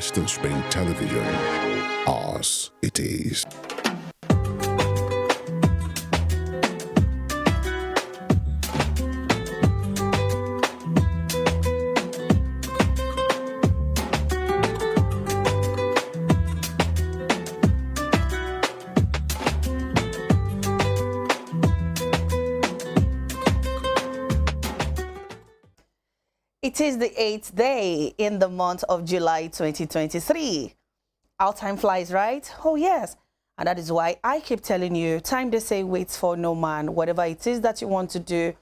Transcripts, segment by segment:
Western Spring Television. Ours it is. It is the 8th day in the month of July 2023. Our time flies, right? Oh, yes. And that is why I keep telling you, time they say waits for no man. Whatever it is that you want to do,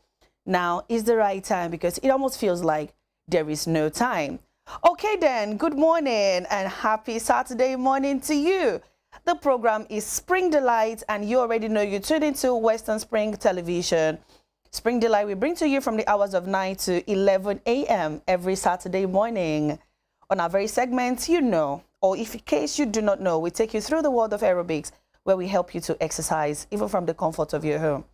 now is the right time, because it almost feels like there is no time. Okay then, good morning and happy Saturday morning to you. The program is Spring Delight, and you already know you tuned into Western Spring Television. Spring Delight we bring to you from the hours of 9 to 11 a.m. every Saturday morning. On our very segment, you know, or if in case you do not know, we take you through the world of aerobics, where we help you to exercise even from the comfort of your home.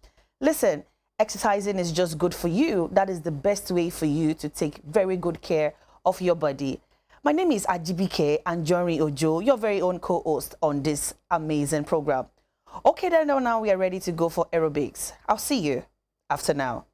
Listen, exercising is just good for you. That is the best way for you to take very good care of your body. My name is AJIBIKE and Jory Ojo, your very own co-host on this amazing program. Okay, then now we are ready to go for aerobics. I'll see you after now.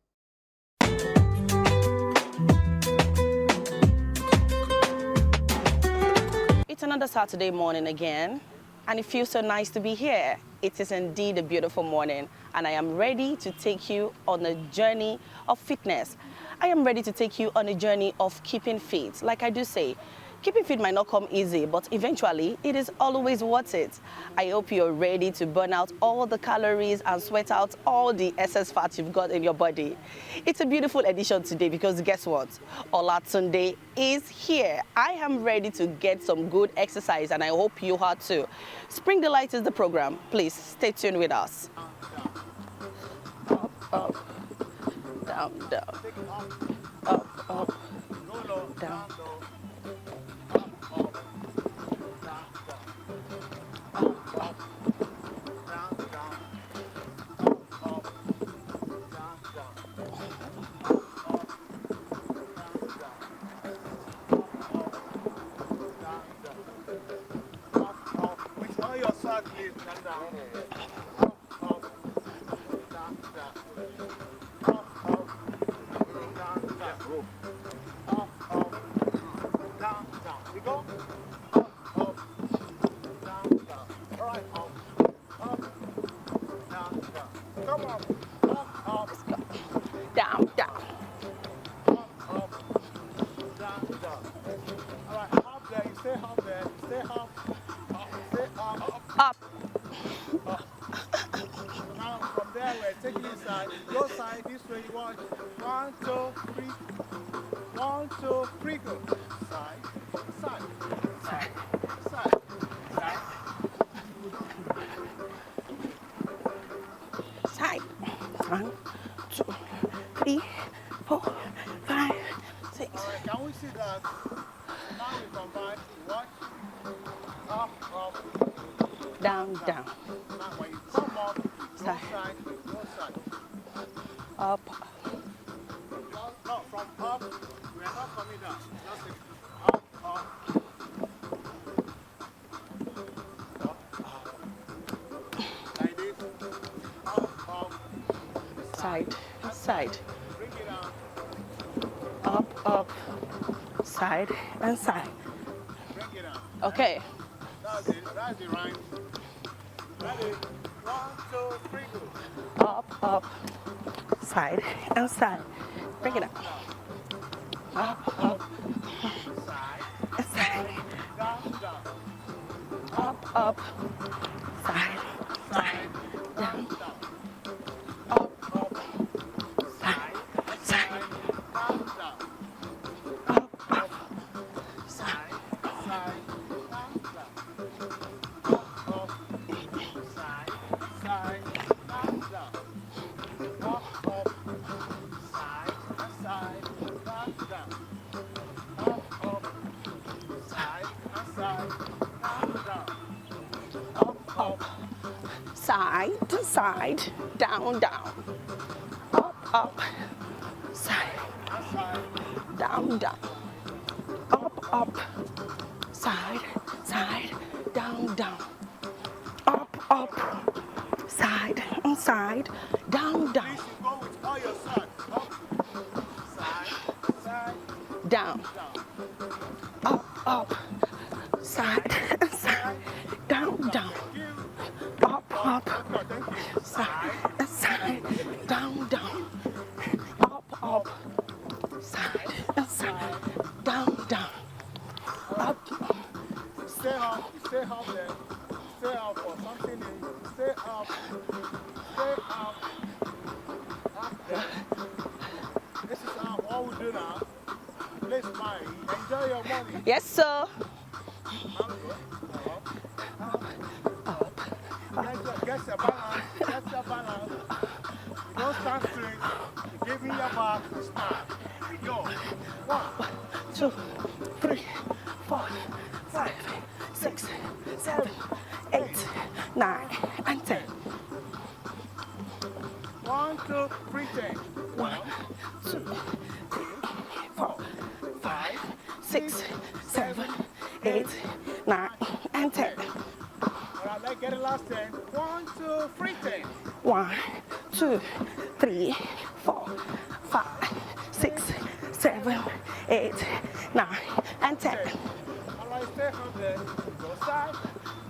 It's another Saturday morning again, and it feels so nice to be here. It is indeed a beautiful morning, and I am ready to take you on a journey of fitness. I am ready to take you on a journey of keeping fit. Like I do say, keeping fit might not come easy, but eventually it is always worth it. I hope you're ready to burn out all the calories and sweat out all the excess fat you've got in your body. It's a beautiful edition today, because guess what? TUNDE is here. I am ready to get some good exercise, and I hope you are too. Spring Delight is the program. Please stay tuned with us. Up, up, down, down, up, up, down. Down, down. All right, hop there, you stay hop there, you stay hop, stay up. Up. Now from there we're taking inside, go side, this way you want. 1, 2, 3, 1, 2, 3, go. Side, side, side, side, side. Side. 1, 2, 3, 4, 5, 6. All right, can we see that? Now we combine, watch, up, up, Down, down. Now when you come up, go Side. side, go side. Up. No, from up, we are not coming down. Just up, up. Up, up. Like this. Up, up. Side. Side. Bring it down. Up, up. Side and side. Bring it down. Okay. That's it. That's the rhyme. Ready? 1, 2, 3, go. Up, up. Side and side. Bring it up. Up, up. Side. And side. Down, down. Up, up. Side. Side. Down, down. Up, Up. side. Side. Down, down. Up, Up. Side. Side. Down, down. Up, up. Side. Side. Down, down. Up, up. Side. Side. Down, down. Up, up. Side. Side. Down, down. Up, up. Side to side. Down, down. Up, up. Side. Side. Down, down. Up, up. side, side, down, down, up, up, side, side, down, down. Please, you go with all your side. Up, side, side, Down, down. up, side, side, down, down, Thank you. up, Thank you. side, side, down, down, up, side, side, down, down, up. Stay up there. Stay up for something new. Stay up. Stay up. Up there. This is what we do now. Let's smile. Enjoy your money. Yes, sir. Get your balance. Get your balance. You don't stand straight. You give me your back and smile. We go. 1, 2, 3, 4, 5, 6, 7, 8, 9, and 10. 1, 2, 3, 10. 1, 2, 3, 4, 5, 6, 7, 8, 9, and 10. Alright, let's get the last 10. 1, 2, 3, 10. 1, 2, 3, 4, 5, 6, 7, 8, 9, and 10. Alright, stay on there. Go side.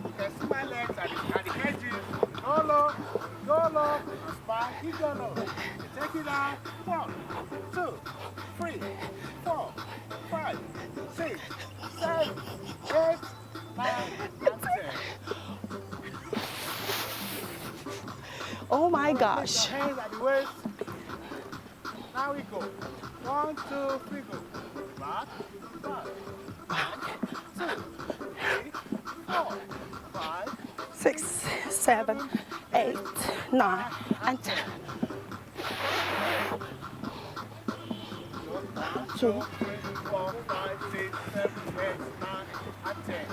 You can see my legs at the edges. Go low, and spine. Keep going low. Take it down. 1, 2, 3, 4, 5, 6, 7, 8, 9, and 10. Oh my Put gosh. your hands at the waist. Now we go. 1, 2, 3, go. Back, back. 1, 2, 3, 4, 5, 6, 7, 8, 9, and 10. 1, 2, 3, 4, 5, 6, 7, 8, 9, and 10.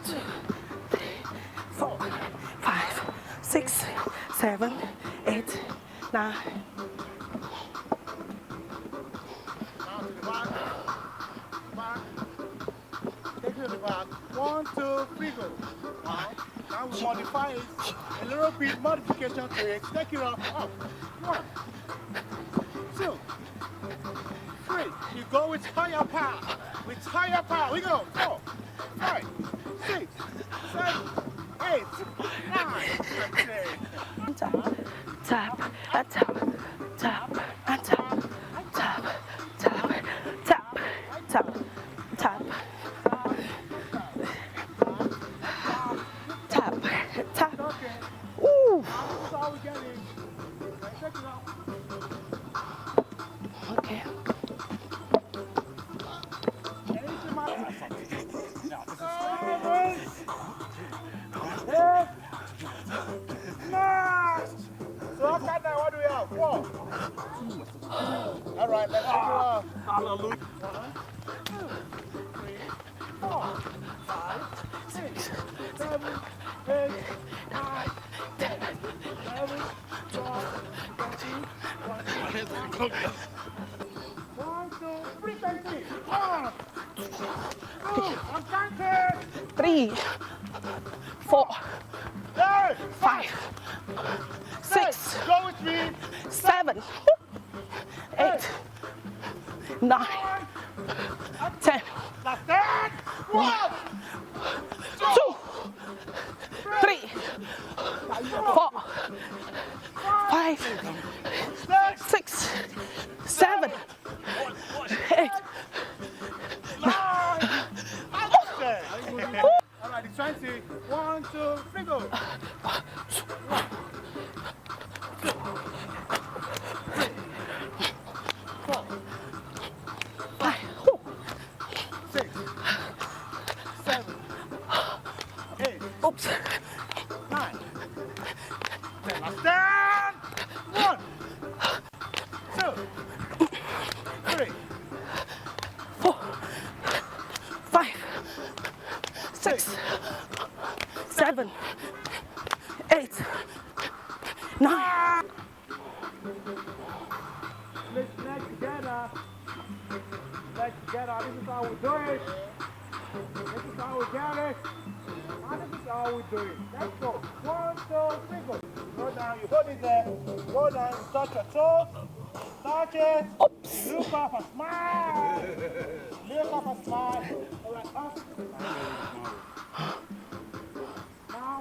2, 3, 4, 5, 6, 7, 8, 9. Now to the back. Back. Take it to the back. 1, 2, 3, go. 1. Now we modify it. A little bit modification to it. Take it up. 1, 2, 3. You go with higher power. With higher power. We go. 4, 5, 6, 7, 8, 9, and 10. Tap, tap, a tap, tap, a tap, tap, tap, tap, tap, tap, tap, tap. Okay. Ooh. This is how we get it. Take it up. Okay. Anything my So after that, what do we have? 4. All right, let's take it off. Hallelujah. 1, 2, 3, 4, 5, 6, 7, 8, 9, 10, 11, 12, 13, 14, 1, 2, 3, 20. 1, 2, I'm counting. 3, 4, Hey, 5, 6, go with me. 7, 8, 9, 10, Now stand. 1, 2, 3, 4, 5, 6, 7, 8. Okay. All right, the 20. 1, 2, 3, go. 4, 6, 7, 8, Oops. 9, 10. Now stand. 1, 2, 3, 4, 5, 6, 7, 8, 9. Let's together. Let's together. This is how we do it. This is how we get it. And this is how we do it. Let's go. 1, 2, 3, go. Go down, you hold it there. Go down, you touch your toes. Touch it. Oops. Look up and smile. Look up and smile. All right, up. Now,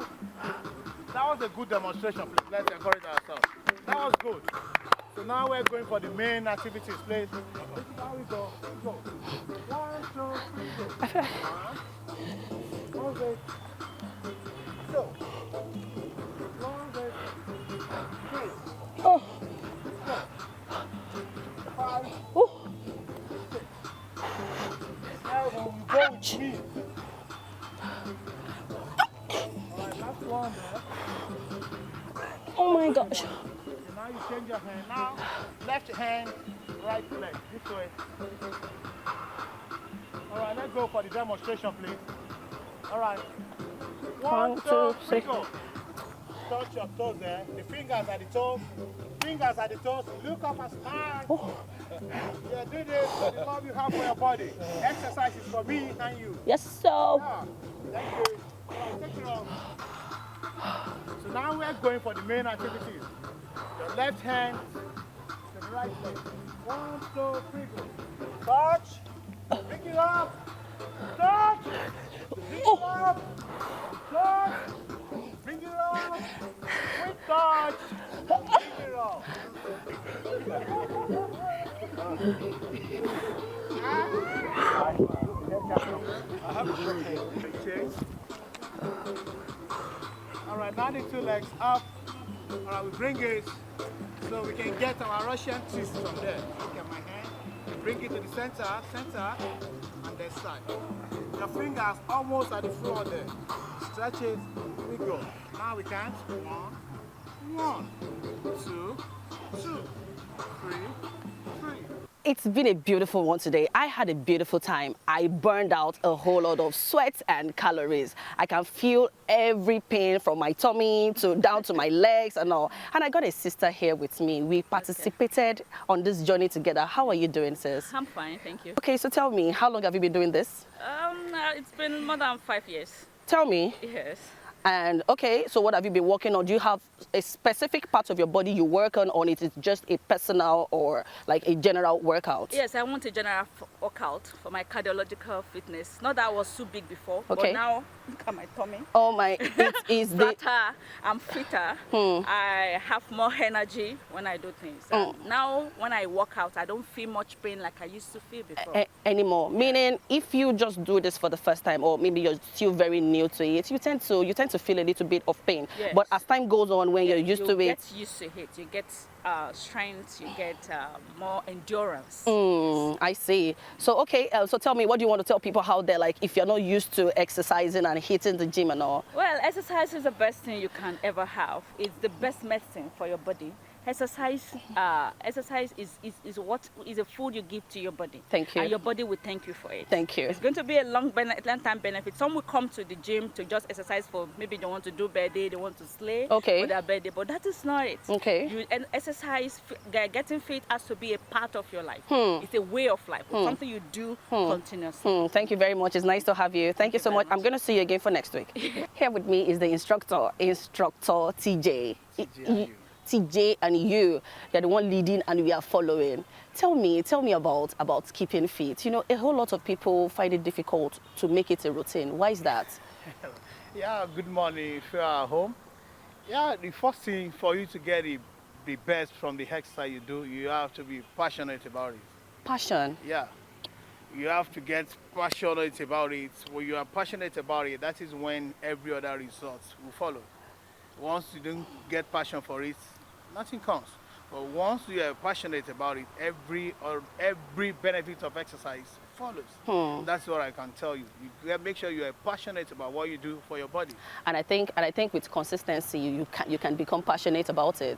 that was a good demonstration, please. Let's encourage ourselves. That was good. So now we're going for the main activities, please. This is how we go. Go. 1, 2, 3, go. 1. Hold it. Go. Hold it. 3. Oh. 4. 5. Oh. 6. 7. Go with me. Alright, last one there. Oh my gosh. So now you change your hand. Now, left hand, right leg. This way. Alright, let's go for the demonstration, please. Alright. 1, 2, 3, go. Touch your toes there. The fingers at the toes. Fingers at the toes. Look up and smile. Oh. Yeah, do this for the love you have for your body. Exercise is for me and you. Yes, so. Yeah. Thank you. Alright, take it off. So now we're going for the main activities. Your left hand to the right leg. 1, 2, 3, go. Touch. Pick it up. Touch. Pick it up. Touch. Bring it up. Quick touch. Bring it up. I have a change. All right, now the 2 legs up. All right, we bring it so we can get our Russian twist from there. Look at my hand. Bring it to the center, and then side. Your fingers almost at the floor there. Stretch it. Here we go. Now we count. 1, 2, 2, 3, 3. It's been a beautiful one today. I had a beautiful time. I burned out a whole lot of sweat and calories. I can feel every pain from my tummy to down to my legs and all. And I got a sister here with me. We participated on this journey together. How are you doing, sis? I'm fine, thank you. Okay, so tell me, how long have you been doing this? It's been more than 5 years. Tell me. Yes. And okay, so what have you been working on? Do you have a specific part of your body you work on, or it is just a personal or like a general workout? Yes, I want a general workout for my cardiological fitness. Not that I was too big before, Okay. but now look at my tummy. Oh my, it is the... Flatter, I'm fitter. I have more energy when I do things. Now, when I work out, I don't feel much pain like I used to feel before. Anymore. Meaning, if you just do this for the first time, or maybe you're still very new to it, you tend to feel a little bit of pain. Yes. But as time goes on, when you're used to it, you get used to it. You get strength. You get more endurance. I see. So okay, so tell me, what do you want to tell people how they're like if you're not used to exercising and hitting the gym and all? Well, exercise is the best thing you can ever have. It's the best medicine for your body. Exercise is what is a food you give to your body. Thank you. And your body will thank you for it. Thank you. It's going to be a long-term benefit. Some will come to the gym to just exercise for maybe they want to do birthday, they want to slay for their birthday, but that is not it. Okay. And exercise, getting fit has to be a part of your life. It's a way of life. It's something you do continuously. Thank you very much. It's nice to have you. Thank you so much. I'm going to see you again for next week. Here with me is the instructor TJ. TJ and you, you're the one leading and we are following. Tell me about keeping fit. You know, a whole lot of people find it difficult to make it a routine. Why is that? Yeah, good morning if you're at home. Yeah, the first thing for you to get the best from the exercise you do, you have to be passionate about it. Passion? Yeah. You have to get passionate about it. When you are passionate about it, that is when every other result will follow. Once you don't get passion for it, nothing comes. But once you are passionate about it, every benefit of exercise follows. That's what I can tell you. You make sure you are passionate about what you do for your body. And I think with consistency, you can become passionate about it.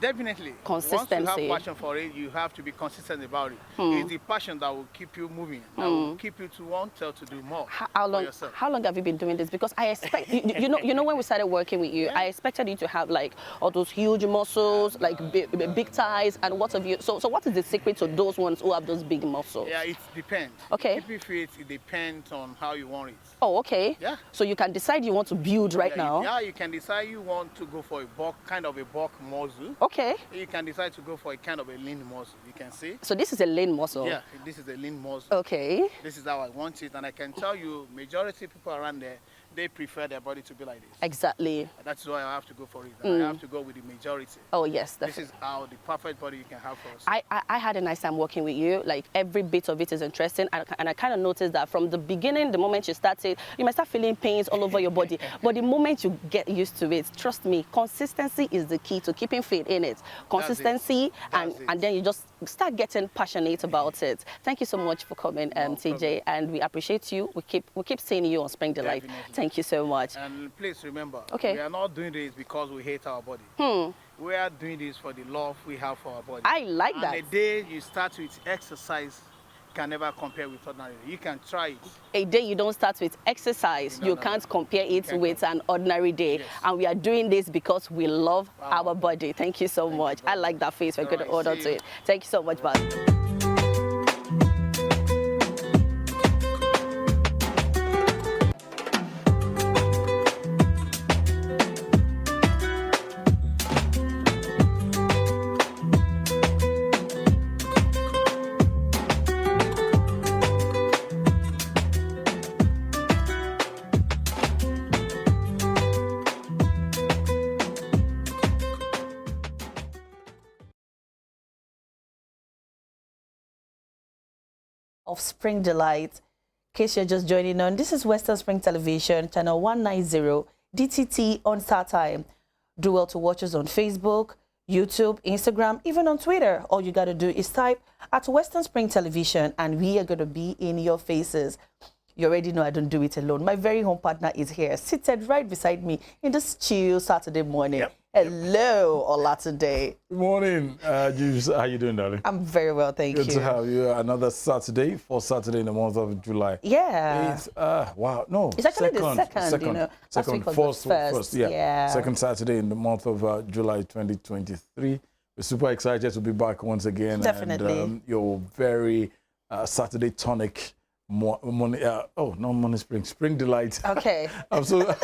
Definitely. Consistency. Once you have passion for it, you have to be consistent about it. It's the passion that will keep you moving, that will keep you to want to do more for yourself. How long have you been doing this? Because I expect, you know, when we started working with you, I expected you to have like all those huge muscles, like big thighs, and what have you. So what is the secret to those ones who have those big muscles? Yeah, it depends. Okay. Keep it fit, it depends on how you want it. Oh, okay. Yeah. So you can decide you want to build right now. Yeah, you can decide you want to go for a bulk, kind of a bulk muscle. Okay. You can decide to go for a kind of a lean muscle. You can see. So this is a lean muscle. Yeah, this is a lean muscle. Okay. This is how I want it, and I can tell you, majority of people around there, they prefer their body to be like this. Exactly. That's why I have to go for it. And I have to go with the majority. Oh yes, This is how the perfect body you can have for us. I had a nice time working with you. Like every bit of it is interesting, and I kind of noticed that from the beginning, the moment you started, you might start feeling pains all over your body. But the moment you get used to it, trust me, consistency is the key to keeping fit in it. Consistency, and then you just start getting passionate about it. Thank you so much for coming, TJ, and we appreciate you. We keep seeing you on Spring Delight. Definitely. Thank you so much. And please remember, Okay. we are not doing this because we hate our body. We are doing this for the love we have for our body. I like that. And the day you start with exercise, can never compare with ordinary. You can try it. A day you don't start with exercise, you can't compare it with an ordinary day. Yes. And we are doing this because we love our body. Thank you so much. I like that face. We're going to order to it. Thank you so much, Boss. Of Spring Delight. In case you're just joining on, this is Western Spring Television, channel 190, DTT on StarTime. Do well to watch us on Facebook, YouTube, Instagram, even on Twitter. All you got to do is type at Western Spring Television, and we are going to be in your faces. You already know I don't do it alone. My very home partner is here, seated right beside me in this chill Saturday morning. Hello, Olatunde. Good morning, Juice. How you doing, darling? I'm very well, thank you. Good to have you. Another Saturday, for Saturday in the month of July. Yeah. It's, wow, no. It's actually the second, you know. Second, first, yeah. Second Saturday in the month of July 2023. We're super excited to be back once again. Definitely. And your very Saturday tonic. Spring Delight. Okay. I'm so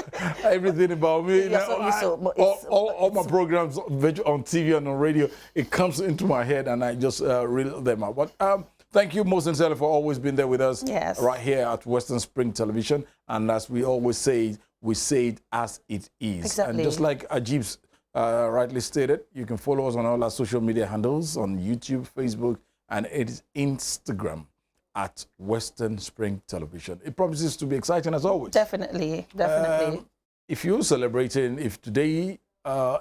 everything about me. All my programs on TV and on radio, it comes into my head and I just reel them out. But thank you most sincerely for always being there with us. Yes. Right here at Western Spring Television. And as we always say, we say it as it is. Exactly. And just like Ajib's rightly stated, you can follow us on all our social media handles on YouTube, Facebook, and it is Instagram at Western Spring Television. It promises to be exciting as always. Definitely. If you're celebrating, if today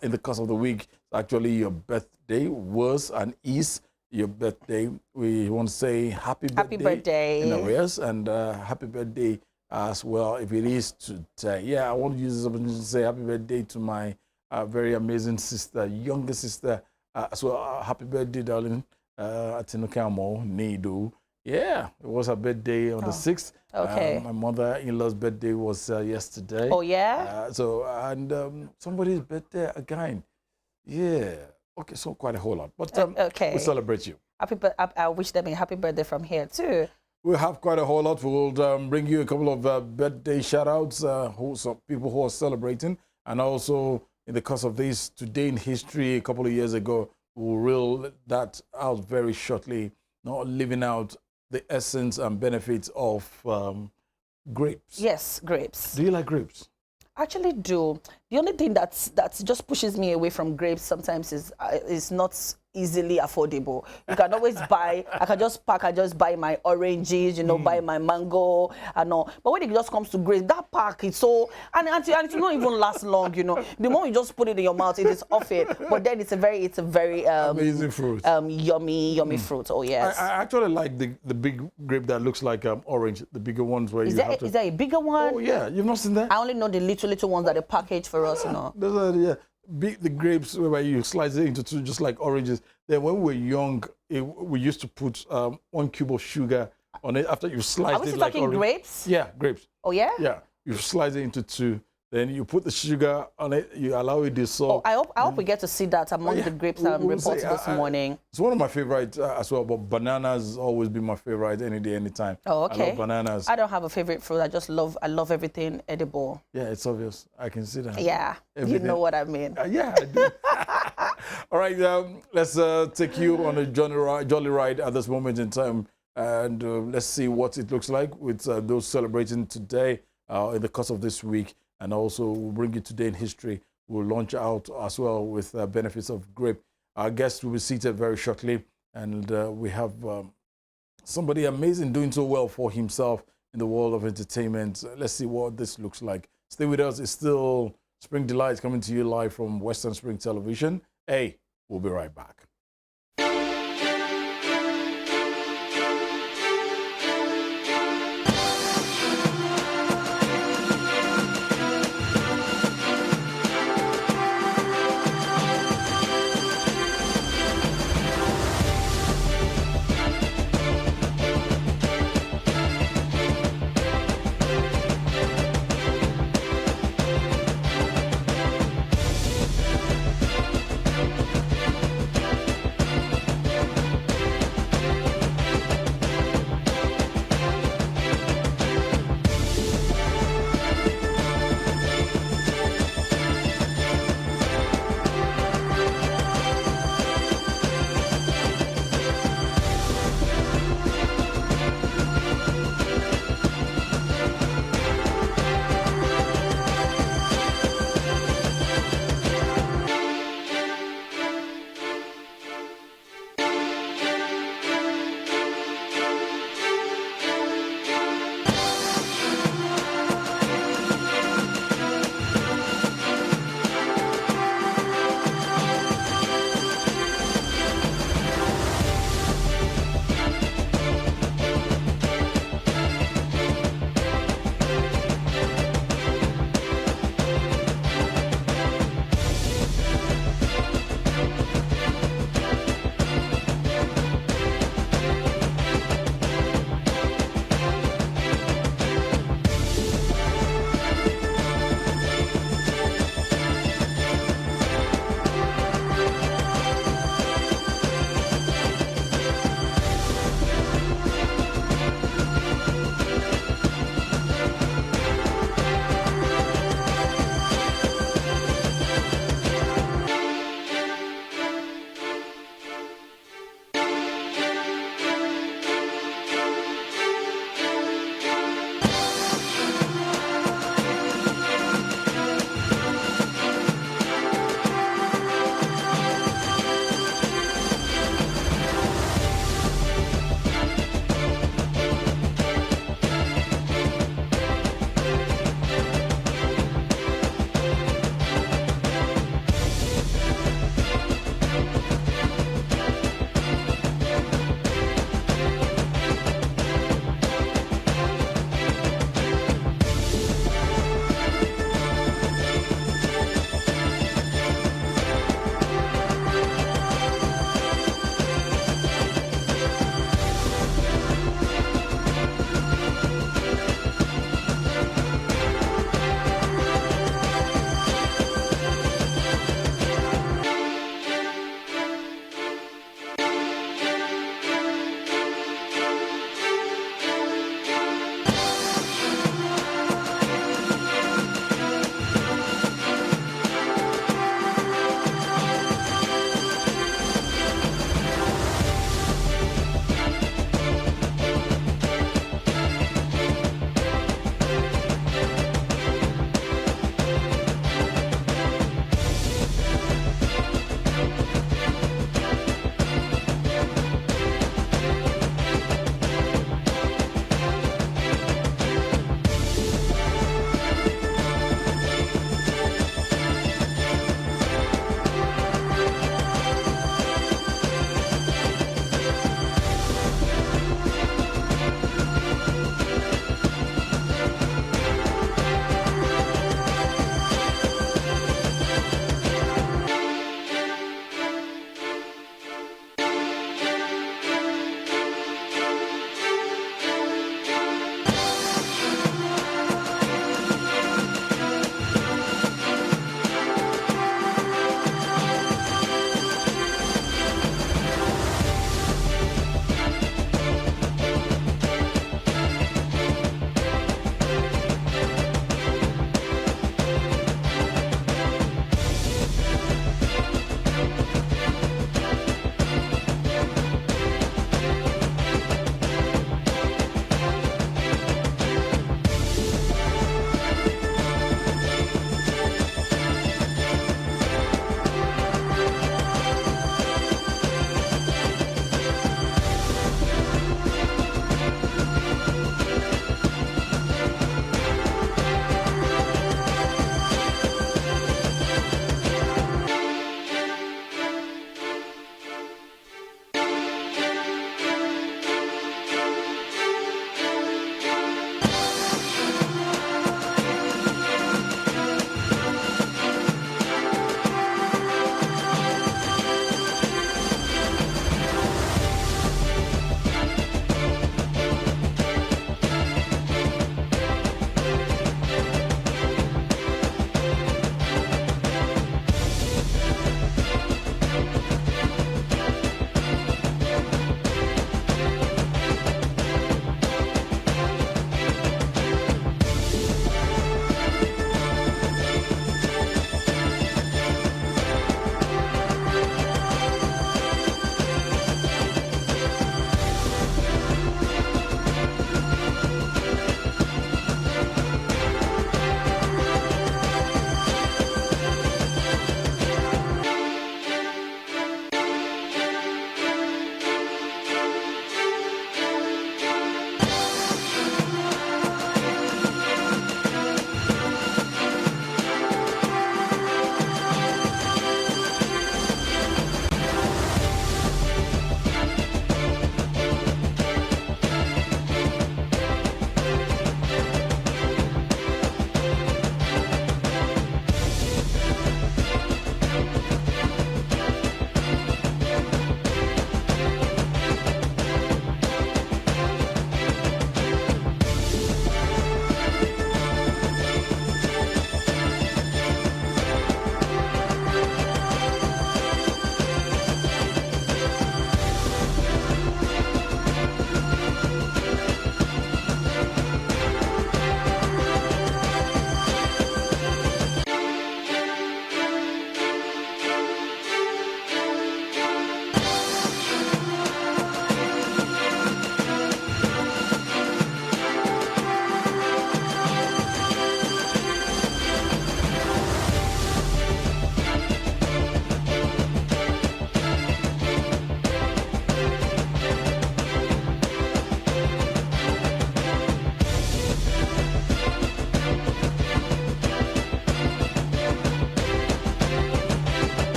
in the course of the week, actually your birthday was and is your birthday, we want to say happy birthday in arrears, and happy birthday as well if it is today. Yeah, I want to use this opportunity to say happy birthday to my very amazing sister, younger sister. So happy birthday, darling, Atinokamo Nidu. Yeah, it was her birthday on the 6th. Okay. My mother-in-law's birthday was yesterday. Oh, yeah? Somebody's birthday again. Yeah. Okay, so quite a whole lot. But we celebrate you. I wish them a happy birthday from here, too. We'll have quite a whole lot. We'll bring you a couple of birthday shout-outs, some people who are celebrating. And also, in the course of this, today in history, a couple of years ago, we'll reel that out very shortly, not leaving out the essence and benefits of grapes. Yes, grapes. Do you like grapes? I actually do. The only thing that just pushes me away from grapes sometimes is not easily affordable. You can always buy, I can just buy my oranges, you know, buy my mango and all. But when it just comes to grapes, that pack is so, and it will not even last long, you know. The moment you just put it in your mouth, it is off it. But then it's a very amazing fruit. Yummy fruit. Oh yes. I actually like the big grape that looks like orange, the bigger ones where is there a bigger one? Oh yeah, you've not seen that? I only know the little ones that are packaged for us, you know. Yeah. beat the grapes where you slice it into two, just like oranges. Then when we were young, we used to put 1 cube of sugar on it after you sliced it. Are we still like talking grapes? Yeah, grapes. Oh, yeah? Yeah, you slice it into two. Then you put the sugar on it. You allow it to dissolve. Oh, I hope we get to see that among the grapes I'm reporting this morning. It's one of my favorites as well, but bananas has always been my favorite any day, anytime. Oh, okay. I love bananas. I don't have a favorite fruit. I love everything edible. Yeah, it's obvious. I can see that. Yeah, Everything. you know what I mean. Yeah, I do. All right, let's take you on a jolly ride at this moment in time, and let's see what it looks like with those celebrating today in the course of this week. And also, we'll bring you today in history. We'll launch out as well with benefits of grape. Our guest will be seated very shortly, and we have somebody amazing doing so well for himself in the world of entertainment. Let's see what this looks like. Stay with us. It's still Spring Delights coming to you live from Western Spring Television. Hey, we'll be right back.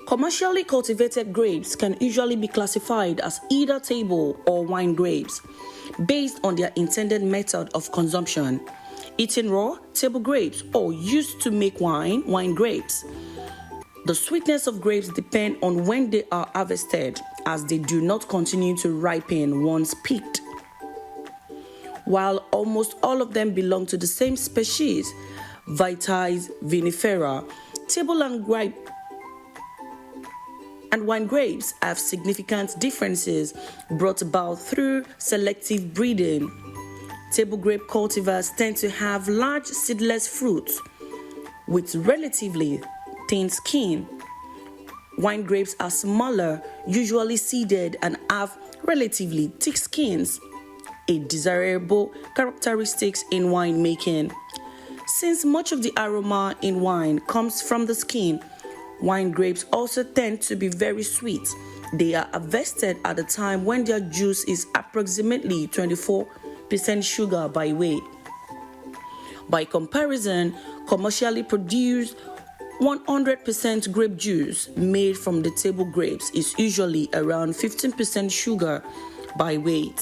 Commercially cultivated grapes can usually be classified as either table or wine grapes, based on their intended method of consumption. Eaten raw, table grapes, or used to make wine, wine grapes. The sweetness of grapes depends on when they are harvested, as they do not continue to ripen once picked. While almost all of them belong to the same species, Vitis vinifera, table and wine grapes have significant differences brought about through selective breeding. Table grape cultivars tend to have large seedless fruits with relatively thin skin. Wine grapes are smaller, usually seeded, and have relatively thick skins, a desirable characteristic in winemaking. Since much of the aroma in wine comes from the skin, wine grapes also tend to be very sweet. They are harvested at a time when their juice is approximately 24% sugar by weight. By comparison, commercially produced 100% grape juice made from the table grapes is usually around 15% sugar by weight.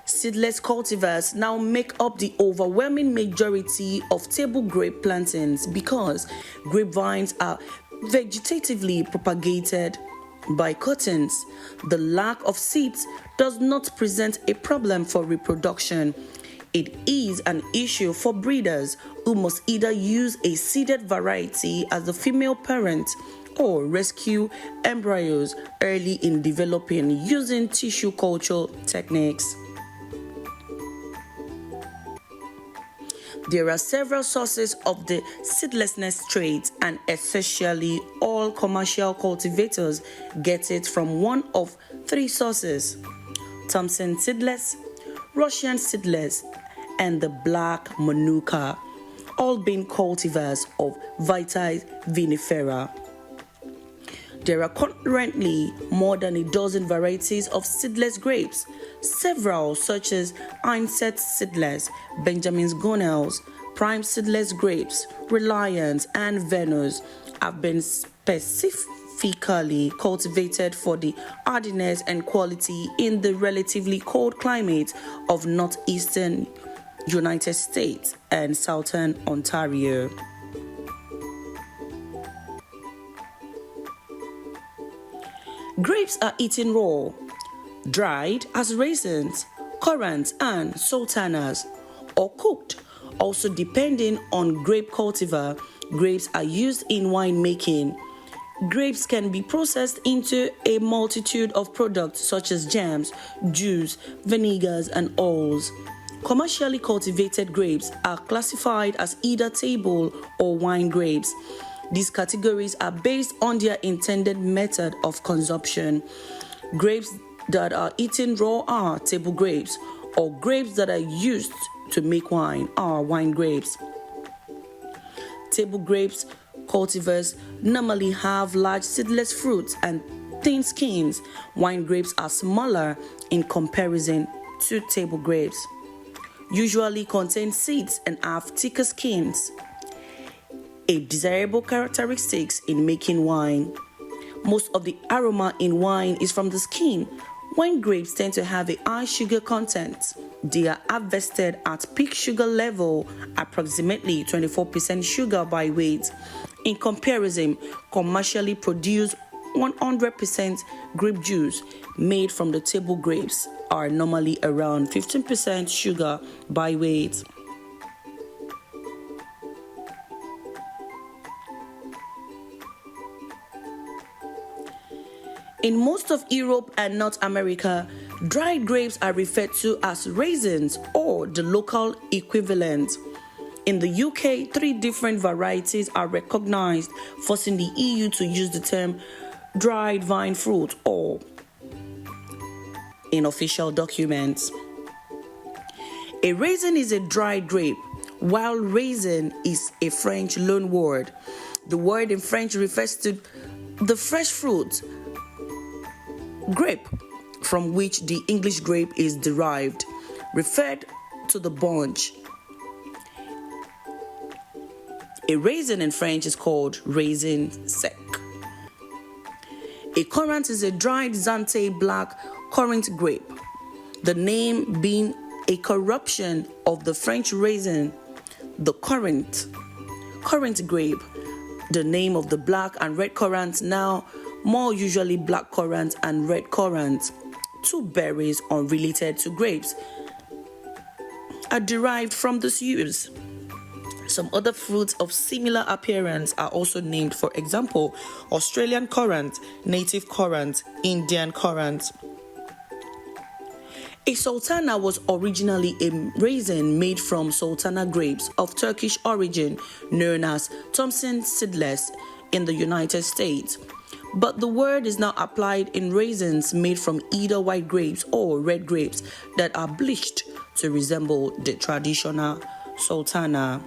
Seedless cultivars now make up the overwhelming majority of table grape plantings because grapevines are vegetatively propagated by cuttings. The lack of seeds does not present a problem for reproduction. It is an issue for breeders who must either use a seeded variety as the female parent or rescue embryos early in developing using tissue culture techniques. There are several sources of the seedlessness trait, and essentially all commercial cultivators get it from one of three sources: Thompson seedless, Russian seedless, and the black Manuka, all being cultivars of Vitis vinifera. There are currently more than a dozen varieties of seedless grapes. Several, such as Einset seedless, Benjamin's Gonels, Prime seedless grapes, Reliance, and Venus, have been specifically cultivated for the hardiness and quality in the relatively cold climate of northeastern United States and southern Ontario. Grapes are eaten raw, dried as raisins, currants, and sultanas, or cooked. Also, depending on grape cultivar, grapes are used in winemaking. Grapes can be processed into a multitude of products such as jams, juice, vinegars, and oils. Commercially cultivated grapes are classified as either table or wine grapes. These categories are based on their intended method of consumption. Grapes that are eaten raw are table grapes, or grapes that are used to make wine are wine grapes. Table grapes cultivars normally have large seedless fruits and thin skins. Wine grapes are smaller in comparison to table grapes, usually contain seeds and have thicker skins, a desirable characteristic in making wine. Most of the aroma in wine is from the skin. Wine grapes tend to have a high sugar content. They are harvested at peak sugar level, approximately 24% sugar by weight. In comparison, commercially produced 100% grape juice made from the table grapes are normally around 15% sugar by weight. In most of Europe and North America, dried grapes are referred to as raisins or the local equivalent. In the UK, 3 different varieties are recognized, forcing the EU to use the term dried vine fruit or in official documents. A raisin is a dried grape, while raisin is a French loanword. The word in French refers to the fresh fruit, grape, from which the English grape is derived, referred to the bunch. A raisin in French is called raisin sec. A currant is a dried Zante black currant grape, the name being a corruption of the French raisin, the currant grape, the name of the black and red currant, now more usually black currant and red currant, two berries unrelated to grapes, are derived from this use. Some other fruits of similar appearance are also named, for example, Australian currant, native currant, Indian currant. A sultana was originally a raisin made from sultana grapes of Turkish origin, known as Thompson seedless in the United States. But the word is now applied in raisins made from either white grapes or red grapes that are bleached to resemble the traditional sultana.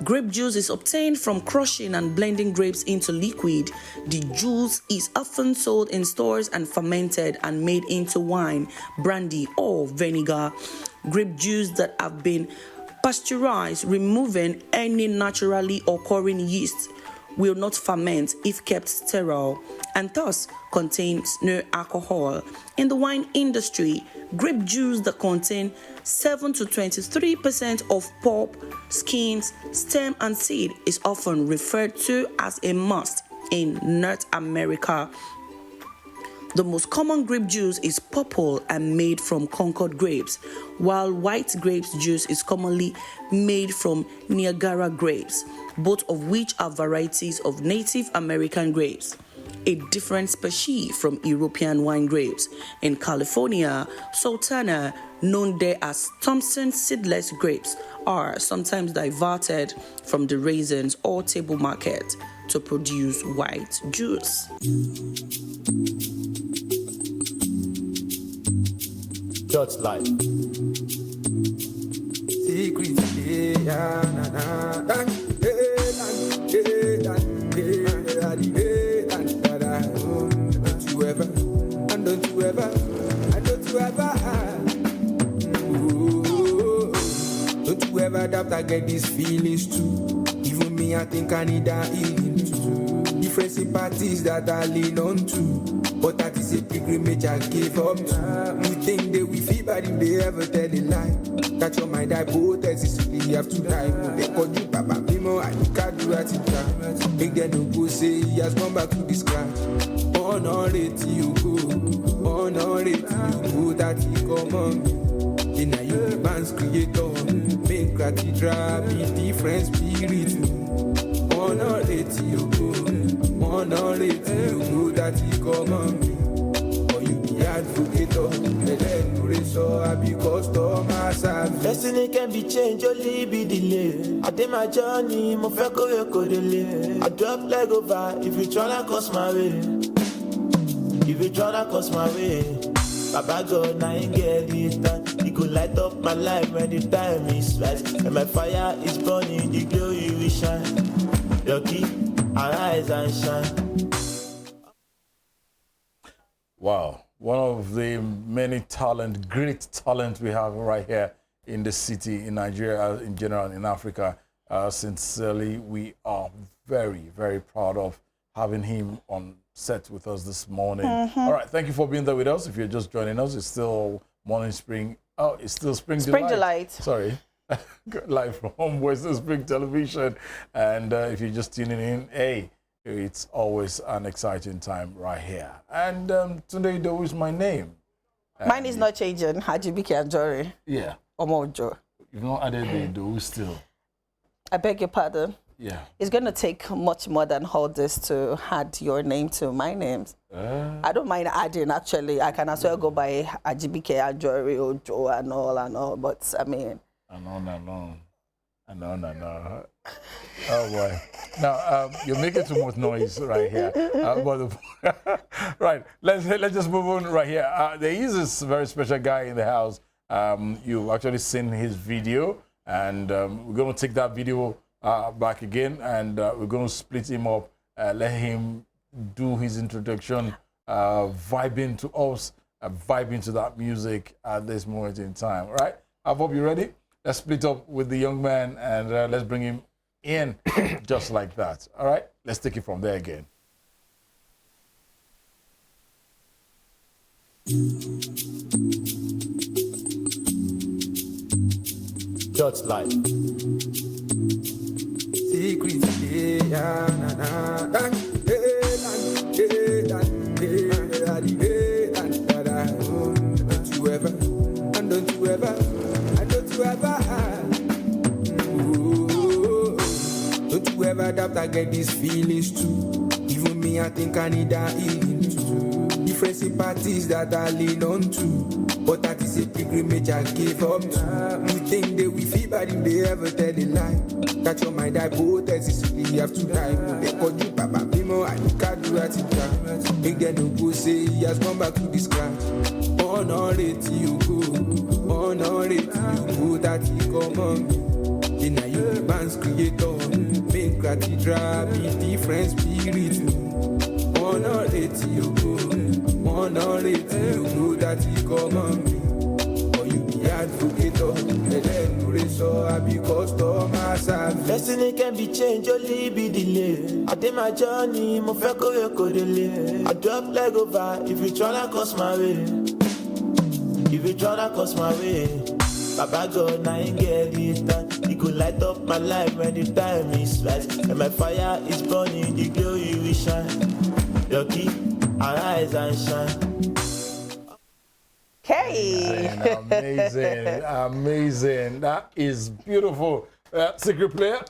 Grape juice is obtained from crushing and blending grapes into liquid. The juice is often sold in stores and fermented and made into wine, brandy, or vinegar. Grape juice that have been pasteurized, removing any naturally occurring yeast, will not ferment if kept sterile, and thus contains no alcohol. In the wine industry, grape juice that contain 7 to 23% of pulp, skins, stem, and seed is often referred to as a must in North America. The most common grape juice is purple and made from Concord grapes, while white grapes juice is commonly made from Niagara grapes, both of which are varieties of Native American grapes, a different species from European wine grapes. In California, Sultana, known there as Thompson seedless grapes, are sometimes diverted from the raisins or table market to produce white juice. Just life. Don't you ever doubt I get these feelings too. Even me, I think I need that healing too. Different sympathies that I lean on to, but that is a pilgrimage I gave up to. You think they will feel bad if they ever tell a lie? That your mind I both exist, you have to die. They call you Papa Mimo, and you can't do that in time. Make them no go say he has come back to the scratch. Honor it you go, honor it you go, that he come on me. In a you the man's creator, make cathedral be different spirits. Honor it you go, honor it you go, that he come on me. Or you be advocate, and then you raise I be customer service. Destiny can be changed, only be delayed. I did my journey, my feko delay. I drop leg over if you tryna cross my way. If you tryna cross my way, Baba God, now you get it done. He could light up my life when the time is right. And my fire is burning, the glory will shine. Lucky, arise and shine. Wow, one of the many great talent we have right here in the city, in Nigeria, in general, in Africa. Sincerely, we are very, very proud of having him on set with us this morning. All right, thank you for being there with us. If you're just joining us, it's still Morning Spring. Oh, it's still Spring Delight. Sorry. Live from Western Spring Television. And if you're just tuning in, hey, it's always an exciting time right here. And today, IDOWU is my name. Mine is not changing. AJIBIKE and Jory. Yeah. Omojo. You've not added the IDOWU still. I beg your pardon. Yeah. It's going to take much more than all this to add your name to my names. I don't mind adding, actually. I can as well go by AJIBIKE and Jory or Joe and all. But, I mean... I know. Oh, boy. Now, you're making too much noise right here. Right, let's just move on right here. There is this very special guy in the house. You've actually seen his video, and we're going to take that video back again, and we're going to split him up, let him do his introduction, vibing to us, vibing to that music at this moment in time. All right? I hope you're ready. let's split up with the young man and let's bring him in just like that. All right, let's take it from there again. Dutch life. Don't you ever doubt I get these feelings too. Even me, I think I need that healing too. Different sympathies that I lean on to. But that is a pilgrimage I gave up to. You think they will feel bad if they ever tell a lie. That your mind hypothesis, you have to die. They call you Papa Mimo, and you can't do that in time. Make them no go say he has come back to the scratch. Honor it you go, honor it you go, that he come on me. Then you the man's creator, make cathedral, be different spirit. Honor it you go, honor it you go, that he come on me. Or you be advocate, and then you raise I be customer service. Destiny can be changed, only be delayed. I did my journey, my fẹ́ kó kó delay. I drop leg over if you tryna cross my way. If you tryna cross my way, Baba God, now you get it done. He could light up my life when the time is right. And my fire is burning, the glory will shine. Your key, arise and shine. Okay. Amazing, amazing. That is beautiful. Secret player,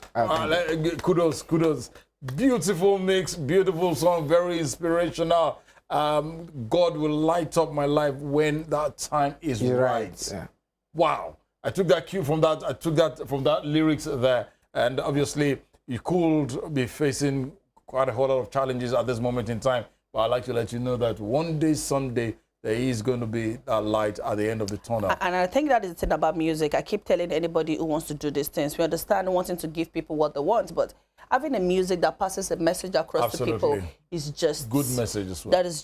kudos. Beautiful mix, beautiful song, very inspirational. God will light up my life when that time is right. Yeah. Wow. I took that cue from that. I took that from that lyrics there. And obviously, you could be facing quite a whole lot of challenges at this moment in time. But I'd like to let you know that one day, someday, there is going to be that light at the end of the tunnel. And I think that is the thing about music. I keep telling anybody who wants to do these things, we understand wanting to give people what they want, but having a music that passes a message across to people is just good message as well. That is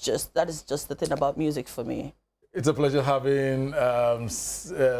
just the thing about music for me. It's a pleasure having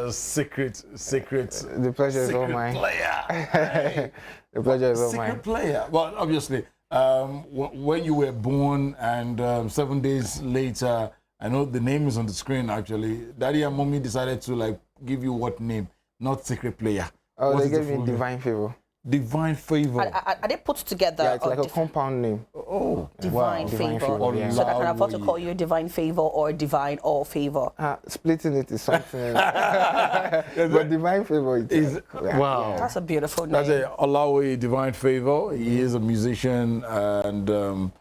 secret. The pleasure is all mine. Player. The pleasure is all mine. Secret player. Well, obviously, when you were born and 7 days later, I know the name is on the screen actually. Daddy and mommy decided to give you what name? Not secret player. Oh, what they gave me Divine Favor. Divine Favor. Are they put together? Yeah, it's like a compound name. Oh, Divine Favor. Yeah. So that I can afford to call you Divine Favor or Divine or Favor. Splitting it is something. But Divine Favor is wow. Yeah. That's a beautiful name. That's Olawe Divine Favor. He is a musician, and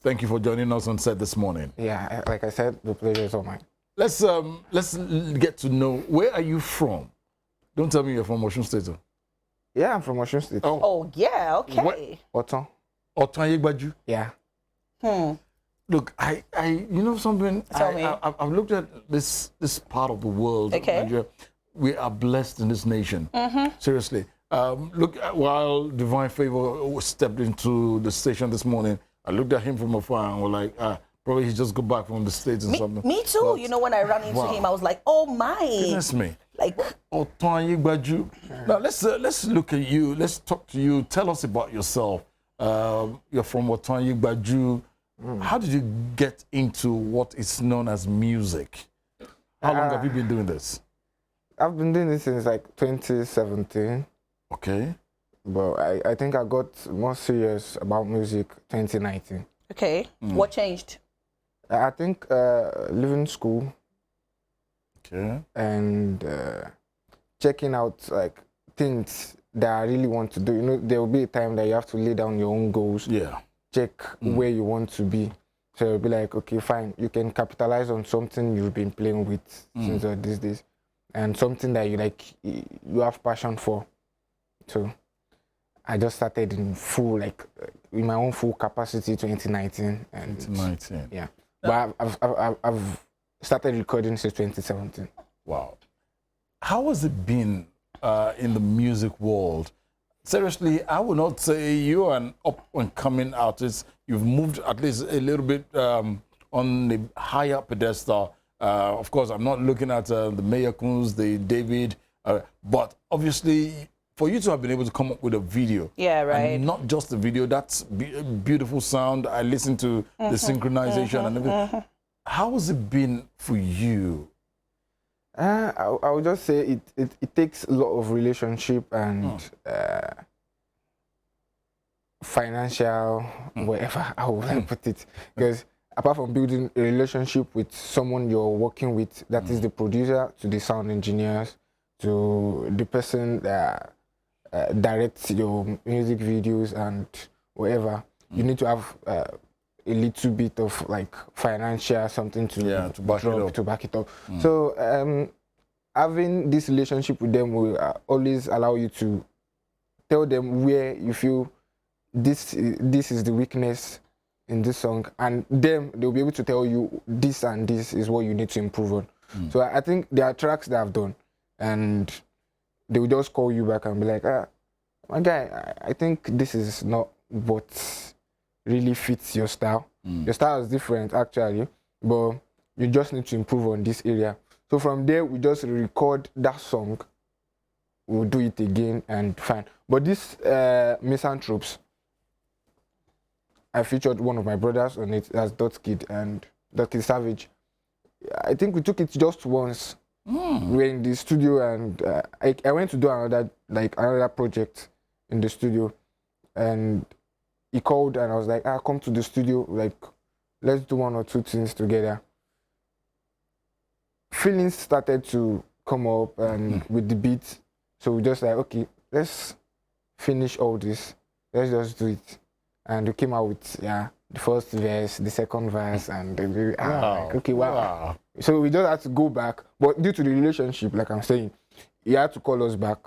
thank you for joining us on set this morning. Yeah, like I said, the pleasure is all mine. Let's get to know, where are you from? Don't tell me you're from Osun State. Yeah, I'm from Osun State. Oh yeah, okay. Oton. Oton Yegbaju. Yeah. Look, I you know something? Tell me. I've looked at this part of the world, Okay. Nigeria. We are blessed in this nation. Seriously. Look, while Divine Favor stepped into the station this morning, I looked at him from afar and was like, probably he just got back from the States and something. Me too. But, you know, when I ran into him, I was like, oh my. Goodness me. Like, Oton Yegbaju. Now let's look at you. Let's talk to you. Tell us about yourself. You're from Oton Yegbaju. How did you get into what is known as music? How long have you been doing this? I've been doing this since like 2017. Okay. But I think I got more serious about music 2019. okay. What changed? I think leaving school Okay. and checking out like things that I really want to do. You know, there will be a time that you have to lay down your own goals. Yeah. Check where you want to be. So you'll be like, okay, fine. You can capitalize on something you've been playing with since these days, and something that you have passion for. So I just started in full, in my own full capacity, 2019. And 2019. yeah, but I've started recording since 2017. Wow. How has it been in the music world? Seriously, I would not say you're an up-and-coming artist. You've moved at least a little bit on the higher pedestal. Of course, I'm not looking at the Mayor Kunz, the David, But obviously, for you to have been able to come up with a video, and not just the video, that's a beautiful sound. I listened to the synchronization and everything. How has it been for you? I would just say it takes a lot of relationship and financial, whatever I would put it. Because apart from building a relationship with someone you're working with, that is the producer, to the sound engineers, to the person that directs your music videos and whatever, you need to have a little bit of like financial something to back it up. So having this relationship with them will always allow you to tell them where you feel this is the weakness in this song, and them they'll be able to tell you this and this is what you need to improve on. So I think there are tracks that I've done and they will just call you back and be like, my guy, I think this is not what really fits your style. Your style is different actually, but you just need to improve on this area. So from there, we just record that song, we'll do it again and fine. But this Misanthropes, I featured one of my brothers on it as Dot Kid and Dot Kid Savage. I think we took it just once. We were in the studio and I went to do another project in the studio, and he called and I was like, come to the studio, like let's do one or two things together. Feelings started to come up and with the beat, so we just like, okay, let's finish all this, let's just do it. And we came out with the first verse, the second verse, and like, okay, wow. So we just had to go back, but due to the relationship, like I'm saying, he had to call us back.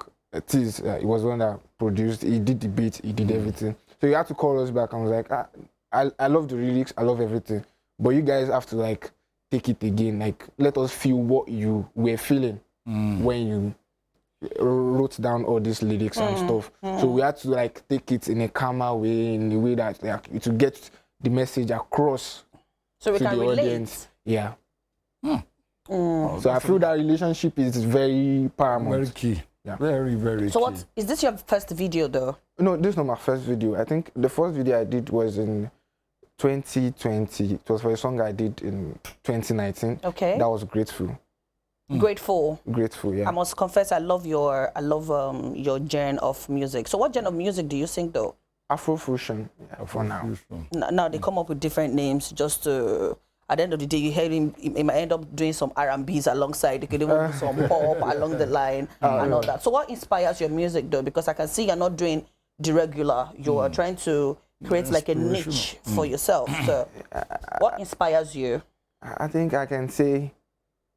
Tiz, he was one that produced, he did the beat, he did everything. So he had to call us back and was like, I love the lyrics, I love everything, but you guys have to like take it again, like let us feel what you were feeling when you wrote down all these lyrics and stuff. So we had to like take it in a calmer way, in a way that like to get the message across so we to can the relate. Audience. Yeah. So I feel that relationship is very paramount. Very key. Yeah. Very, very key. So what is this your first video though? No, this is not my first video. I think the first video I did was in 2020. It was for a song I did in 2019. Okay. That was Grateful. Grateful. Grateful, yeah. I must confess, I love your genre of music. So what genre of music do you sing though? Afrofusion, for now. Now they come up with different names just to, at the end of the day, you hear him, he might end up doing some R&Bs alongside. They could even do some pop along the line and all that. So what inspires your music though? Because I can see you're not doing the regular. You are trying to create like a niche for yourself. So what inspires you? I think I can say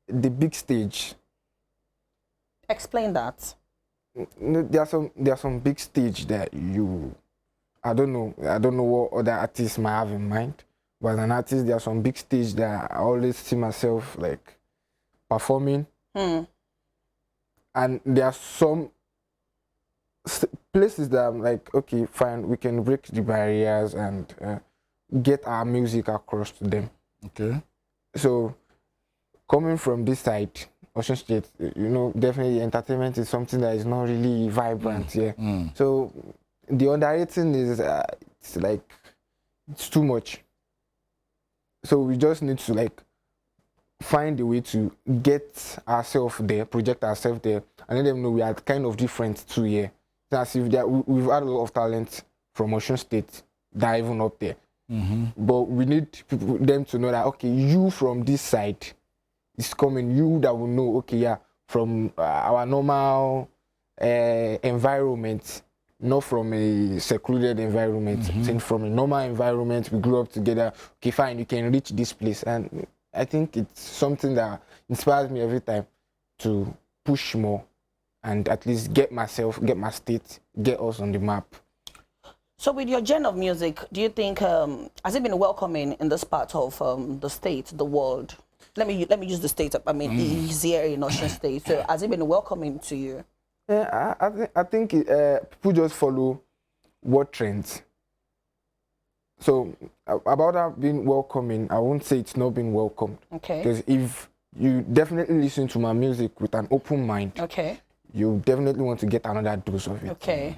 the big stage. Explain that. There are some big stage that I don't know what other artists might have in mind, but as an artist, there are some big stage that I always see myself like performing, and there are some places that I'm like, okay, fine, we can break the barriers and get our music across to them. Okay. So coming from this side, Ocean State, definitely entertainment is something that is not really vibrant here. So the underrating is it's like it's too much. So we just need to like find a way to get ourselves there, project ourselves there, and let them know we are kind of different too here. As if we've had a lot of talent from Ocean State that are even up there. But we need them to know that, okay, you from this side is coming, you that will know, okay, yeah, from our normal environment, not from a secluded environment, saying from a normal environment, we grew up together, okay, fine, you can reach this place. And I think it's something that inspires me every time to push more and at least get myself, get my state, get us on the map. So with your genre of music, do you think, has it been welcoming in this part of the state, the world? Let me use the state, I mean, he's here in Ocean State. So has it been welcoming to you? Yeah, I think people just follow what trends. So about that being welcoming, I won't say it's not being welcomed. Okay. Because if you definitely listen to my music with an open mind, okay, you definitely want to get another dose of it. Okay.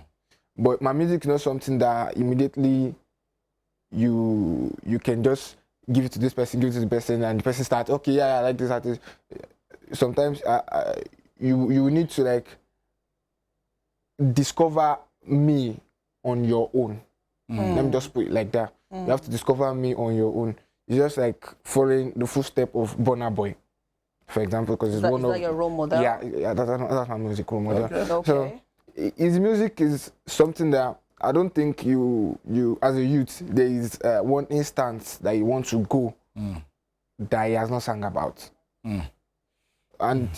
But my music is not something that immediately you can just give it to this person, give it to the person, and the person starts, okay, yeah, I like this artist. Sometimes you need to like discover me on your own. Let me just put it like that. You have to discover me on your own. It's just like following the footstep of Burna Boy, for example, because it's one of... Is that your role model? Yeah, that's my music role model. Okay. So his music is something that I don't think you as a youth, there is one instance that you want to go that he has not sang about. And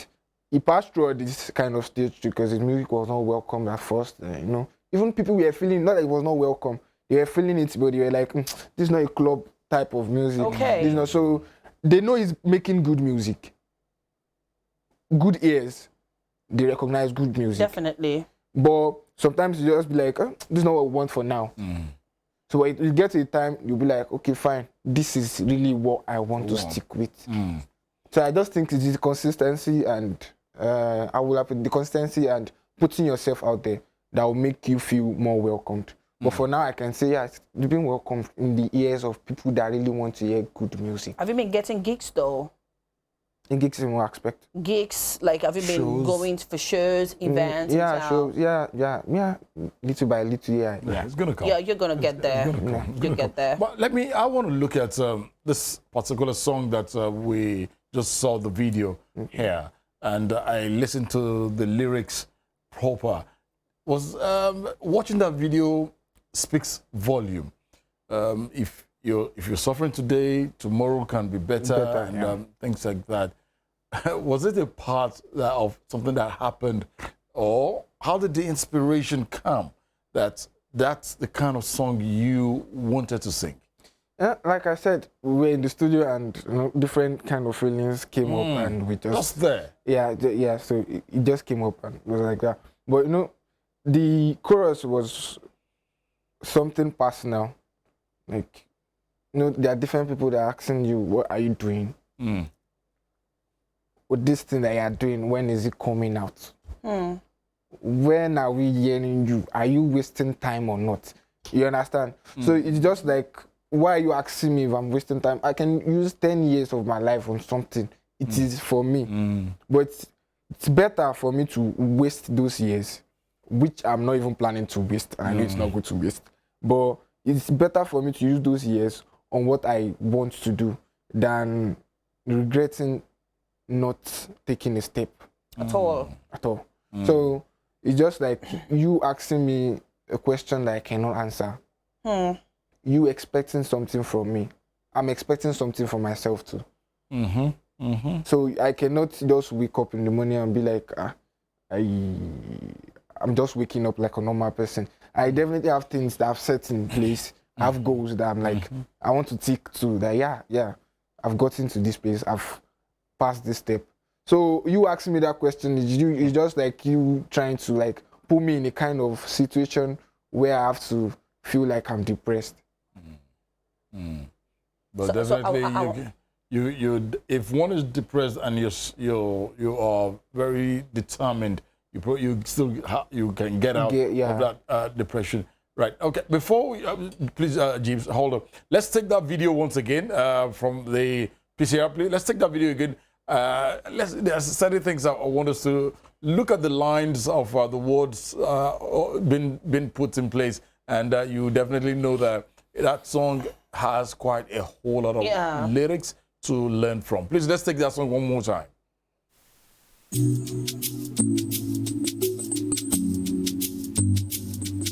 he passed through this kind of stage because his music was not welcome at first. You know, even people were feeling, not that it was not welcome, they were feeling it, but they were like, this is not a club type of music. Okay. This is not, so they know he's making good music. Good ears, they recognize good music. Definitely. But sometimes you just be like, this is not what we want for now. So when you get to a time, you'll be like, okay, fine, this is really what I want to stick with. So I just think it's the consistency and I will have the consistency and putting yourself out there that will make you feel more welcomed. But for now, I can say, yes, you've been welcomed in the ears of people that really want to hear good music. Have you been getting gigs though? In gigs in what aspect? Gigs, like have you been going for shows, events? Yeah, shows, yeah. Little by little, yeah. It's gonna come. Yeah, you're gonna get there. You'll get there. But I want to look at this particular song that we just saw the video here, and I listened to the lyrics proper. Was watching that video speaks volume. If you're suffering today, tomorrow can be better, and things like that. Was it a part of something that happened, or how did the inspiration come that that's the kind of song you wanted to sing? Like I said, we were in the studio and different kind of feelings came up, and we just there. Yeah. So it just came up and it was like that. But the chorus was something personal. Like, there are different people that are asking you, what are you doing? With this thing that you are doing, when is it coming out? When are we hearing you? Are you wasting time or not? You understand? So it's just like, why are you asking me if I'm wasting time? I can use 10 years of my life on something. It is for me. But it's better for me to waste those years, which I'm not even planning to waste. I know it's not good to waste. But it's better for me to use those years on what I want to do than regretting not taking a step. At all. So it's just like you asking me a question that I cannot answer. You expecting something from me. I'm expecting something from myself too. So I cannot just wake up in the morning and be like, I'm just waking up like a normal person. I definitely have things that I've set in place. I have goals that I'm like, I want to tick to that. Yeah, I've gotten to this place. I've passed this step. So you asking me that question, it's just like you trying to like put me in a kind of situation where I have to feel like I'm depressed. But definitely, if one is depressed and you are very determined, you can get out of that depression. Right. Okay. Before we, please, Jeeves, hold up. Let's take that video once again from the PCR. Please, let's take that video again. There's certain things I want us to look at the lines of the words been put in place, and you definitely know that song has quite a whole lot of lyrics to learn from. Please, let's take that song one more time.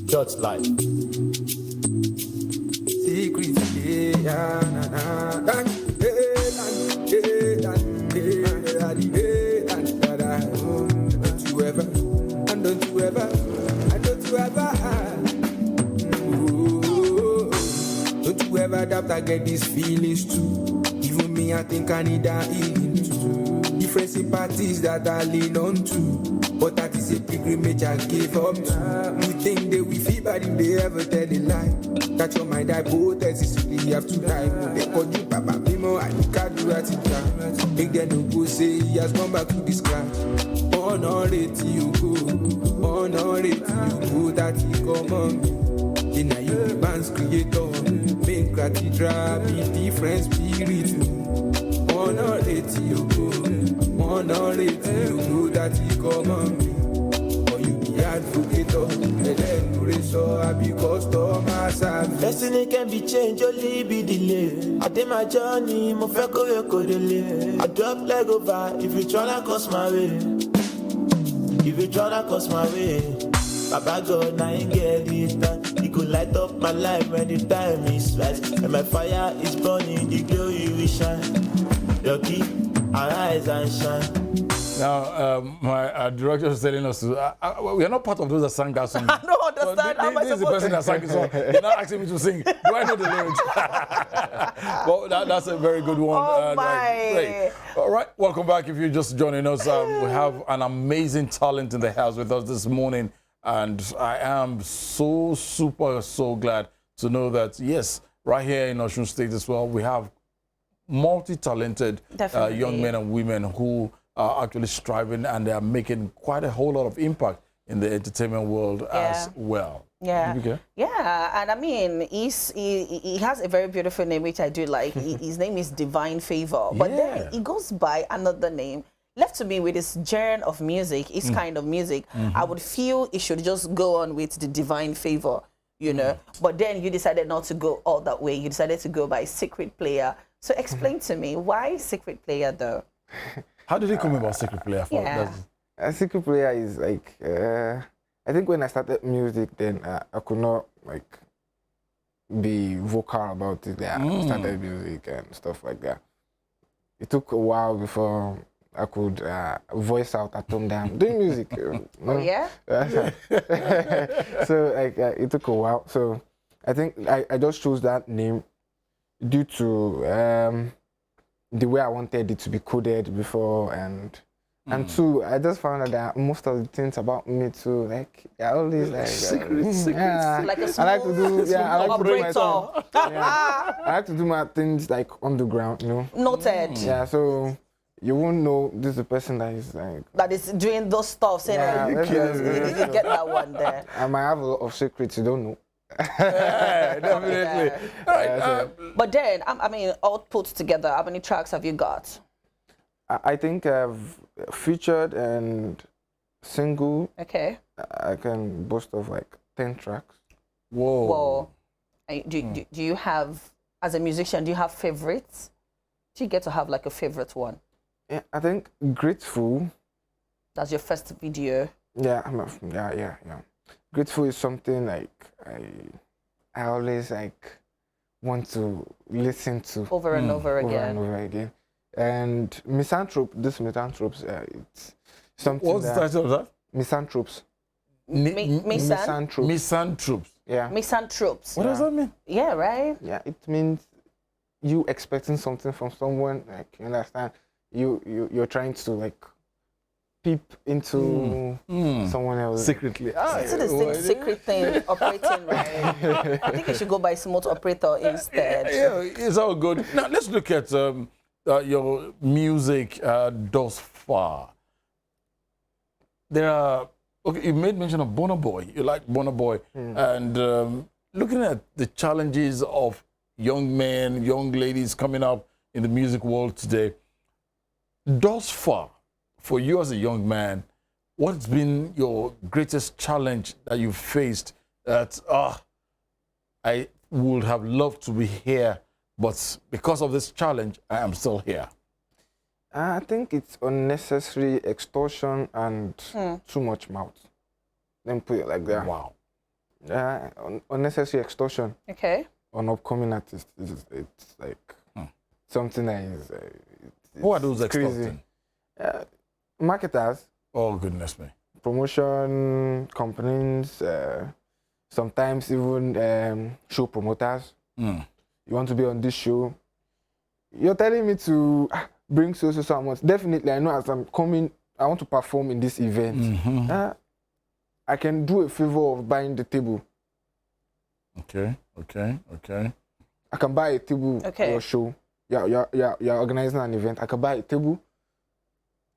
Church life. Don't you ever doubt I get these feelings too. Even me, I think I need that healing too. different sympathies that I lean on to. But that is a pilgrimage I gave up to. You think they will feel bad if they ever tell a lie. That your mind I both you have to die. When they call you Papa Mimo, I can't do that in time. Make them no go say he has gone back to the scratch. Honor it you go, honor it you go, that he come on me. Then you the man's creator, make cathedral, be different spirit. Honor it you go, honor it you go, that he come on me. For you be advocate, and then you raise I be customer service. Destiny can be changed, only be delayed. I did my journey, my fẹ́ kó kó delay. I drop leg over if you tryna cross my way. If you tryna cross my way, Baba God, now you get it done. He could light up my life when the time is right. And my fire is burning, the glory will shine. Lucky, arise and shine. Now, my director is telling us we are not part of those that sang that song. I don't understand. How am I This is the supposed person that sang the song. You're not asking me to sing. Do I know the lyrics? Well, that's a very good one. Oh, my. Great. All right, welcome back. If you're just joining us, we have an amazing talent in the house with us this morning. And I am so glad to know that, yes, right here in Osun State as well, we have multi-talented young men and women who are actually striving, and they are making quite a whole lot of impact in the entertainment world as well. Yeah. Okay. Yeah, and I mean, he has a very beautiful name, which I do like. His name is Divine Favor, but then he goes by another name. Left to me with his genre of music, his kind of music, I would feel it should just go on with the Divine Favor, you know. But then you decided not to go all that way. You decided to go by Secret Player. So explain to me, why Secret Player though? How did it come about Secret Player? A Secret Player is like, I think when I started music, then I could not like be vocal about it. I started music and stuff like that. It took a while before I could voice out at home that I'm doing music. Oh, yeah? So like, it took a while. So I think I just chose that name due to the way I wanted it to be coded before, and two, I just found out that most of the things about me too, like I always like secrets. Like a small, I like to do I like to do my song. I like to do my things like on the ground, you know. Noted. Yeah, so you won't know this is the person that is like that is doing those stuff. Saying you get that one there. I might have a lot of secrets you don't know. Yeah, definitely. Right, but then, I mean, all put together, how many tracks have you got? I think I've featured and single. Okay. I can boast of like 10 tracks. Whoa. Do you have, as a musician, do you have favorites? Do you get to have like a favorite one? Yeah, I think Grateful. That's your first video. Yeah, yeah. Grateful is something like I always like want to listen to over and over again. And Misanthropes, it's something. What's the title of that? Misanthropes. Misanthropes. Yeah. Misanthropes. What does that mean? Yeah, right? Yeah, it means you expecting something from someone, like, you understand? You're trying to like peep into someone else secretly. It's the same secret thing operating, right? I think you should go by Smart Operator instead. Yeah, it's all good. Now let's look at your music thus far. There are you made mention of Burna Boy. You like Burna Boy, and looking at the challenges of young men, young ladies coming up in the music world today. Thus far, for you as a young man, what's been your greatest challenge that you've faced that, I would have loved to be here, but because of this challenge, I am still here? I think it's unnecessary extortion and too much mouth. Let me put it like that. Wow. Unnecessary extortion. Okay. On upcoming artists. It's like something that is... Who are those crazy. extorting? Marketers. Oh, goodness me. Promotion companies, sometimes even show promoters. You want to be on this show. You're telling me to bring so much. Definitely, I know as I'm coming, I want to perform in this event. I can do a favor of buying the table. Okay. I can buy a table for your show. You're organizing an event. I can buy a table.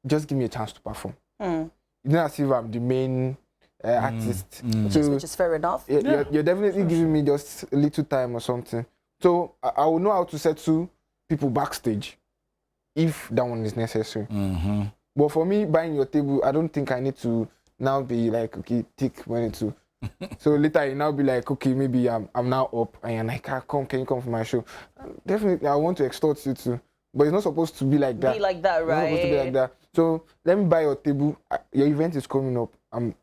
Just give me a chance to perform. It's not as if I'm the main artist. So, which is fair enough. You're definitely giving me just a little time or something. So I will know how to settle people backstage if that one is necessary. But for me, buying your table, I don't think I need to now be like, okay, tick money too. So later you now be like, okay, maybe I'm now up and you're like, can you come for my show? Definitely, I want to extort you too. But it's not supposed to be like that. Be like that, right? It's not supposed to be like that. So let me buy your table. Your event is coming up. I'm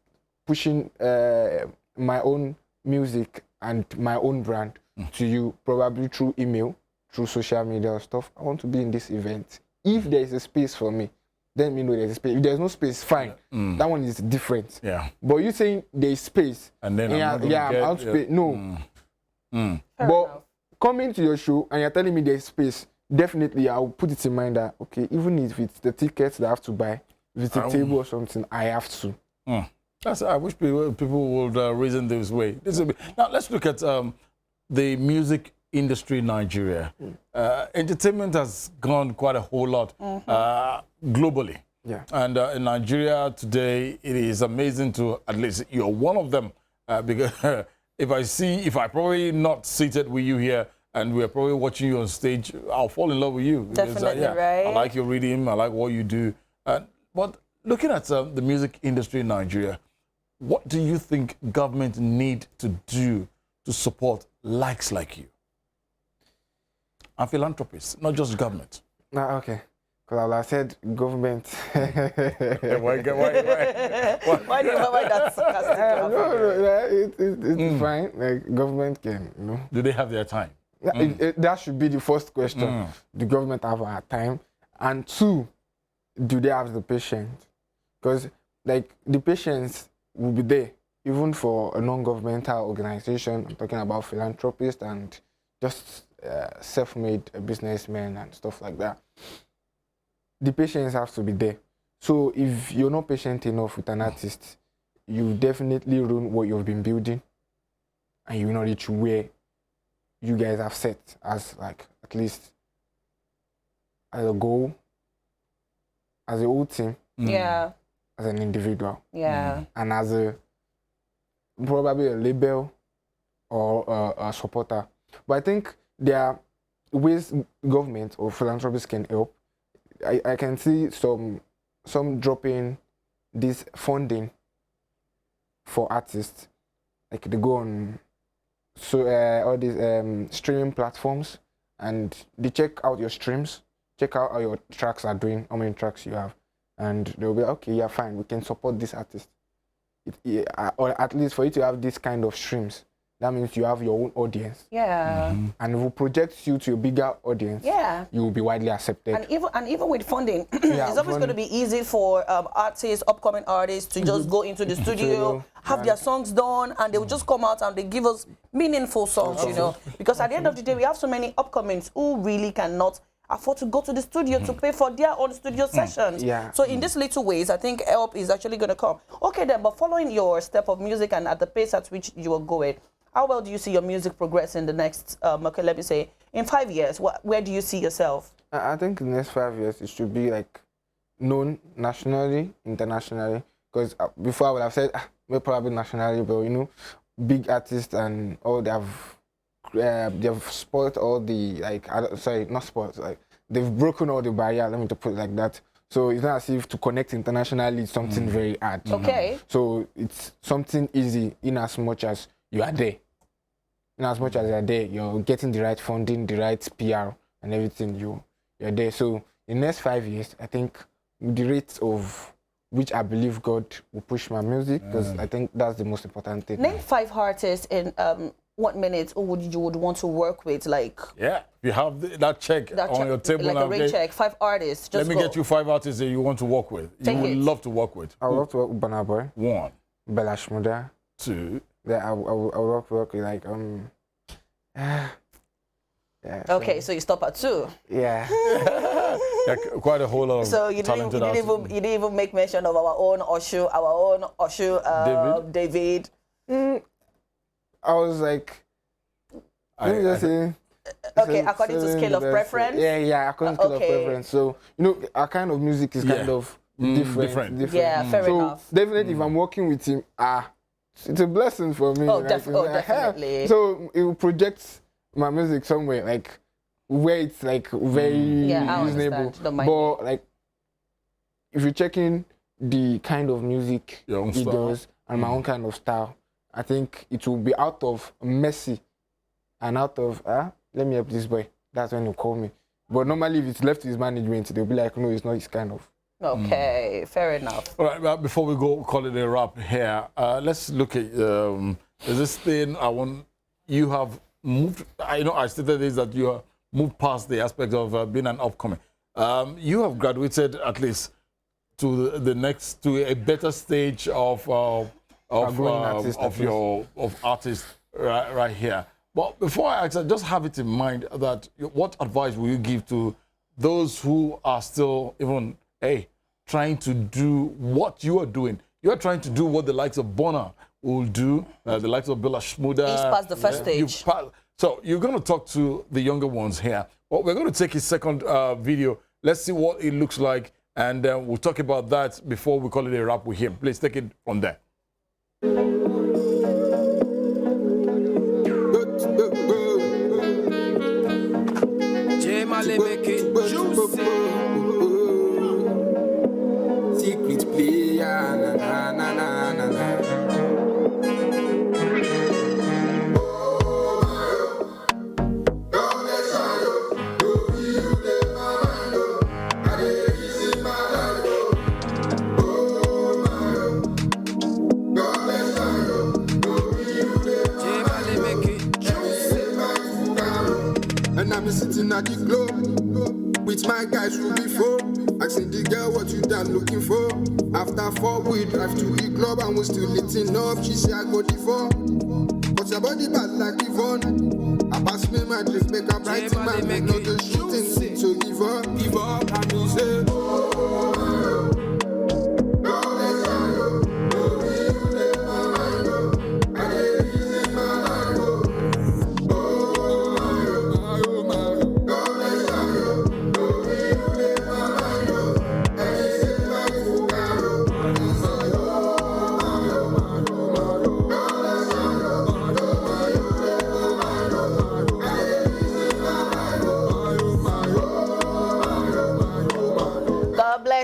pushing my own music and my own brand to you, probably through email, through social media or stuff. I want to be in this event. If there is a space for me, then we know there's a space. If there's no space, fine. That one is different. Yeah. But you saying there is space, and then I'm out to pay. No. But coming to your show and you're telling me there's space, definitely I'll put it in mind that, okay, even if it's the tickets that I have to buy, if it's a table or something, I have to. I wish people would reason this way. Now let's look at the music industry in Nigeria. Entertainment has gone quite a whole lot globally. Yeah. And in Nigeria today, it is amazing to, at least you're one of them, because if I probably not seated with you here and we're probably watching you on stage, I'll fall in love with you. Definitely, right? I like your rhythm, I like what you do. But looking at the music industry in Nigeria, what do you think government need to do to support likes like you? And philanthropists, not just government. Okay. Because I said government. Why do you have that sarcastic? It's fine. Like, government can, you know. Do they have their time? That should be the first question. The government have our time? And two, do they have the patience? Because, like, the patience will be there, even for a non-governmental organization. I'm talking about philanthropists and just self-made businessmen and stuff like that. The patience has to be there. So if you're not patient enough with an artist, you definitely ruin what you've been building, and you will not reach where you guys have set as, like, at least as a goal, as a whole team. Yeah. As an individual. Yeah. And as a probably a label or a supporter. But I think there are ways government or philanthropists can help. I can see some dropping this funding for artists. Like they go on all these streaming platforms and they check out your streams, check out how your tracks are doing, how many tracks you have. And they'll be, okay, yeah, fine, we can support this artist. Or at least for you to have this kind of streams, that means you have your own audience. Yeah. And it will project you to a bigger audience. Yeah. You will be widely accepted. And even with funding, it's always going to be easy for artists, upcoming artists, to just go into the studio, have their songs done, and they will just come out and they give us meaningful songs, you know. Because at the end of the day, we have so many upcomings who really cannot afford to go to the studio to pay for their own studio sessions. Yeah. So in these little ways, I think help is actually going to come. Okay then, but following your step of music and at the pace at which you are going, how well do you see your music progress in the next, okay, let me say, in 5 years? Where do you see yourself? I think in the next 5 years, it should be like known nationally, internationally. Because before I would have said, we're probably nationally, but you know, big artists and all they've spoiled all the, like, sorry, not spoiled, like, they've broken all the barrier, let me to put it like that. So it's not as if to connect internationally is something very hard. Okay. So it's something easy in as much as you are there. In as much as you're there, you're getting the right funding, the right PR and everything, you're there. So in the next 5 years, I think the rate of which I believe God will push my music, because I think that's the most important thing. Name 5 artists in 1 minute who you would want to work with, like... Yeah, you have that check on your table. Like a rate check, 5 artists, just Let me get you 5 artists that you want to work with. Take you would it. love to work with. I would love to work with Burna Boy. 1. Bella Shmurda. 2. Yeah, I would love to work with, like, yeah. Okay, so you stop at 2. Yeah. Yeah, quite a whole lot of So you talented didn't even make mention of our own Oshu, David. I was like, let me just say. Okay, according to scale of preference? Yeah, according to scale of preference. So, you know, our kind of music is kind of different. Yeah, fair enough. So, definitely, if I'm working with him, it's a blessing for me. Oh, definitely. So, it will project my music somewhere, like, where it's, like, very reasonable. But, like, if you're checking the kind of music he does and my own kind of style, I think it will be out of messy and out of, let me help this boy. That's when he'll call me. But normally, if it's left to his management, they'll be like, no, it's not his kind of. Okay, fair enough. All right, but before we go call it a wrap here, let's look at this thing you have moved. I know I stated this that you have moved past the aspect of being an upcoming. You have graduated at least to to a better stage of artist right here. But before I answer, just have it in mind that what advice will you give to those who are still even trying to do what you are doing? You are trying to do what the likes of Bonner will do, the likes of Bella Shmuda. He's past the first stage. So you're going to talk to the younger ones here. Well, we're going to take his second video. Let's see what it looks like, and we'll talk about that before we call it a wrap with him. Please take it from there. Make it juicy. Secret player, na na na na na na. And I'm sitting at the club with my guys who before. Asking the girl what you done looking for. After 4 we drive to the club and we still litting up. She say I go the 4, but your body bad like Yvonne. I pass me my drink, make a bright man, make not the shooting. So give up, and me say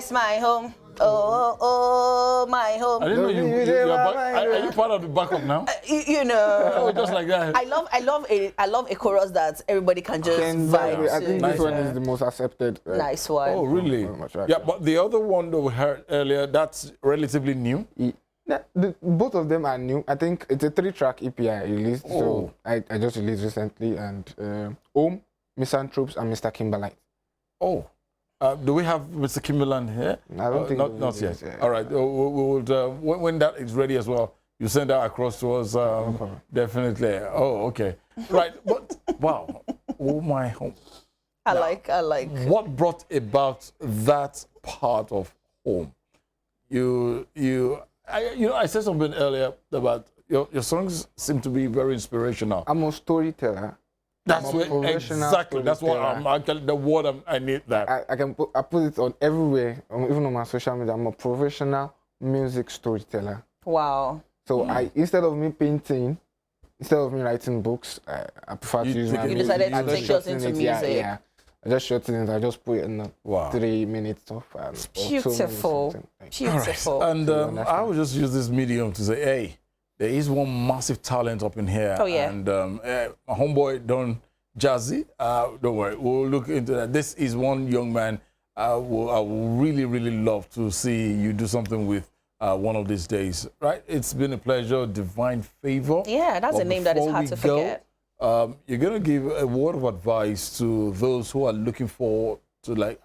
my home. Oh, my home. I didn't know are you part of the backup now? You know. Oh, just like that. I love a chorus that everybody can just vibe. I think this one is the most accepted. Nice one. Oh, really? Yeah, but the other one that we heard earlier, that's relatively new. Both of them are new. I think it's a 3-track EP I released. Oh. So I just released recently, and Home, Misanthropes, and Mr. Kimberlite. Oh. Do we have Mr. Kimberland here? I don't think not yet. Yeah. All right. We would, when that is ready as well, you send that across to us. Definitely. Oh, okay. Right. But wow. Oh, my home. I like. What brought about that part of Home? I said something earlier about your songs seem to be very inspirational. I'm a storyteller. That's exactly. That's what the word I need that. I put it on everywhere, even on my social media. I'm a professional music storyteller. Wow. So instead of me painting, instead of me writing books, I prefer to use my music. You decided to take yours into music. Yeah. I just shot it in. I just put it in 3 minutes of. It's beautiful. Beautiful. Right. And I will just use this medium to say, hey, there is one massive talent up in here. Oh, yeah. And my homeboy, Don Jazzy, don't worry, we'll look into that. This is one young man I will really, really love to see you do something with one of these days, right? It's been a pleasure, Divine Favor. Yeah, that's a name that is hard to forget. You're going to give a word of advice to those who are looking for to like,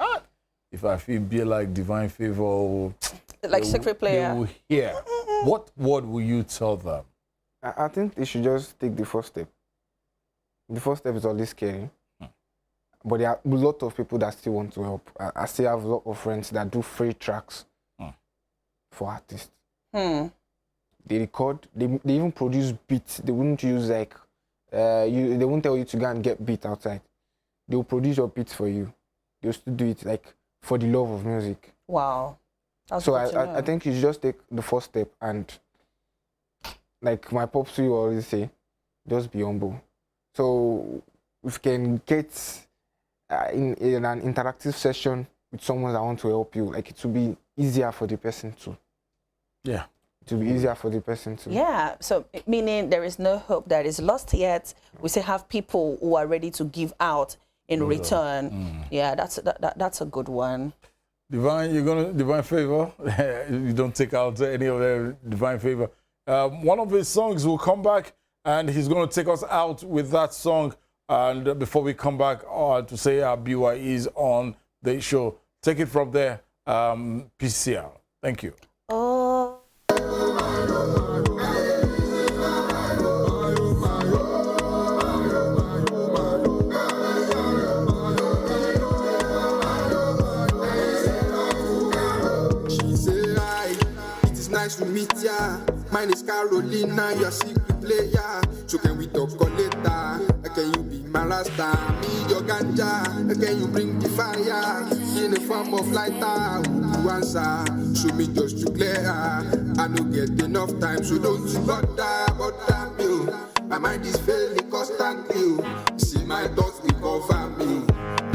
if I feel be like Divine Favor, like secret player. They will hear. What word will you tell them? I think they should just take the first step. The first step is always scary. but there are a lot of people that still want to help. I still have a lot of friends that do free tracks for artists. They record, they even produce beats. They wouldn't use like, they won't tell you to go and get beat outside. They'll produce your beats for you. They'll still do it like for the love of music. Wow. That's so good to know. I think you should just take the first step, and like my pops will always say, just be humble. So if you can get in an interactive session with someone that wants to help you, like it will be easier for the person too. Yeah. It will be easier for the person too. Yeah, so meaning there is no hope that is lost yet. We still have people who are ready to give out in return. Yeah, that's a good one. Divine, you're gonna Divine Favor. You don't take out any of their Divine Favor. One of his songs will come back, and he's gonna take us out with that song. And before we come back to say BY is on the show, take it from there. PCL. Thank you. Oh. Nice to meet ya. Mine is Carolina, your secret player. So can we talk later? Can you be my rasta? Me your ganja. Can you bring the fire in the form of lighter? You answer. Show me just to clear. I don't get enough time, so don't you bother me. My mind is failing constantly. See my thoughts they cover me.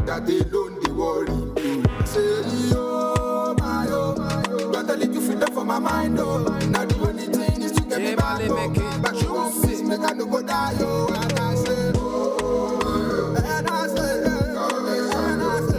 That they don't they worry me. Say yo, my got a little freedom for my mind, oh. Now the only thing is to get me back, oh. But you won't see, make I no go die, oh. And I say, oh. And I say, and I say,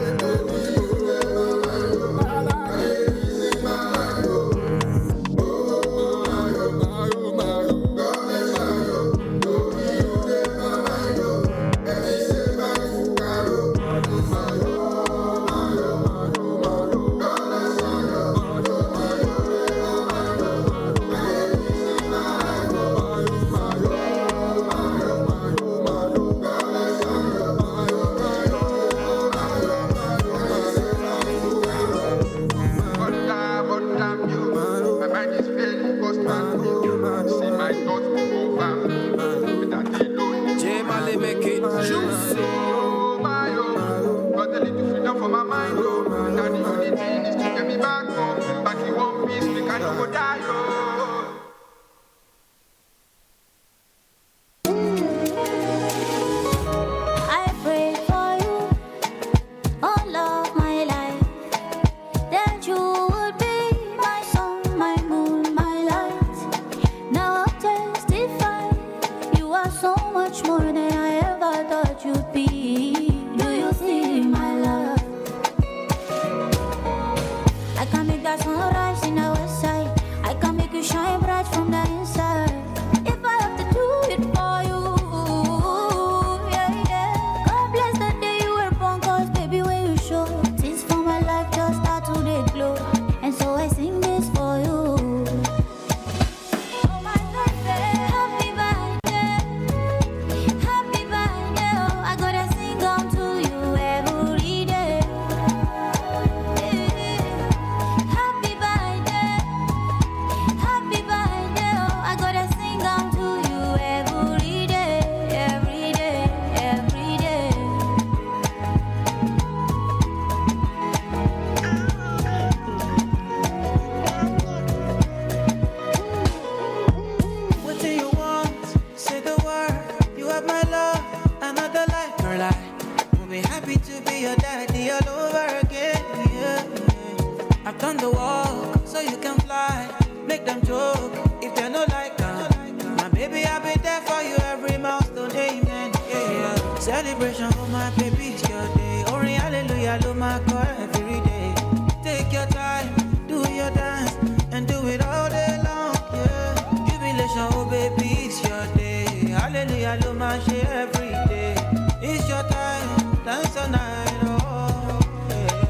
Celebration for my baby, it's your day. Oh, hallelujah, lo my car every day. Take your time, do your dance, and do it all day long, yeah. Jubilation, oh baby, it's your day. Hallelujah, lo my shit every day. It's your time, dance all night, oh, yeah.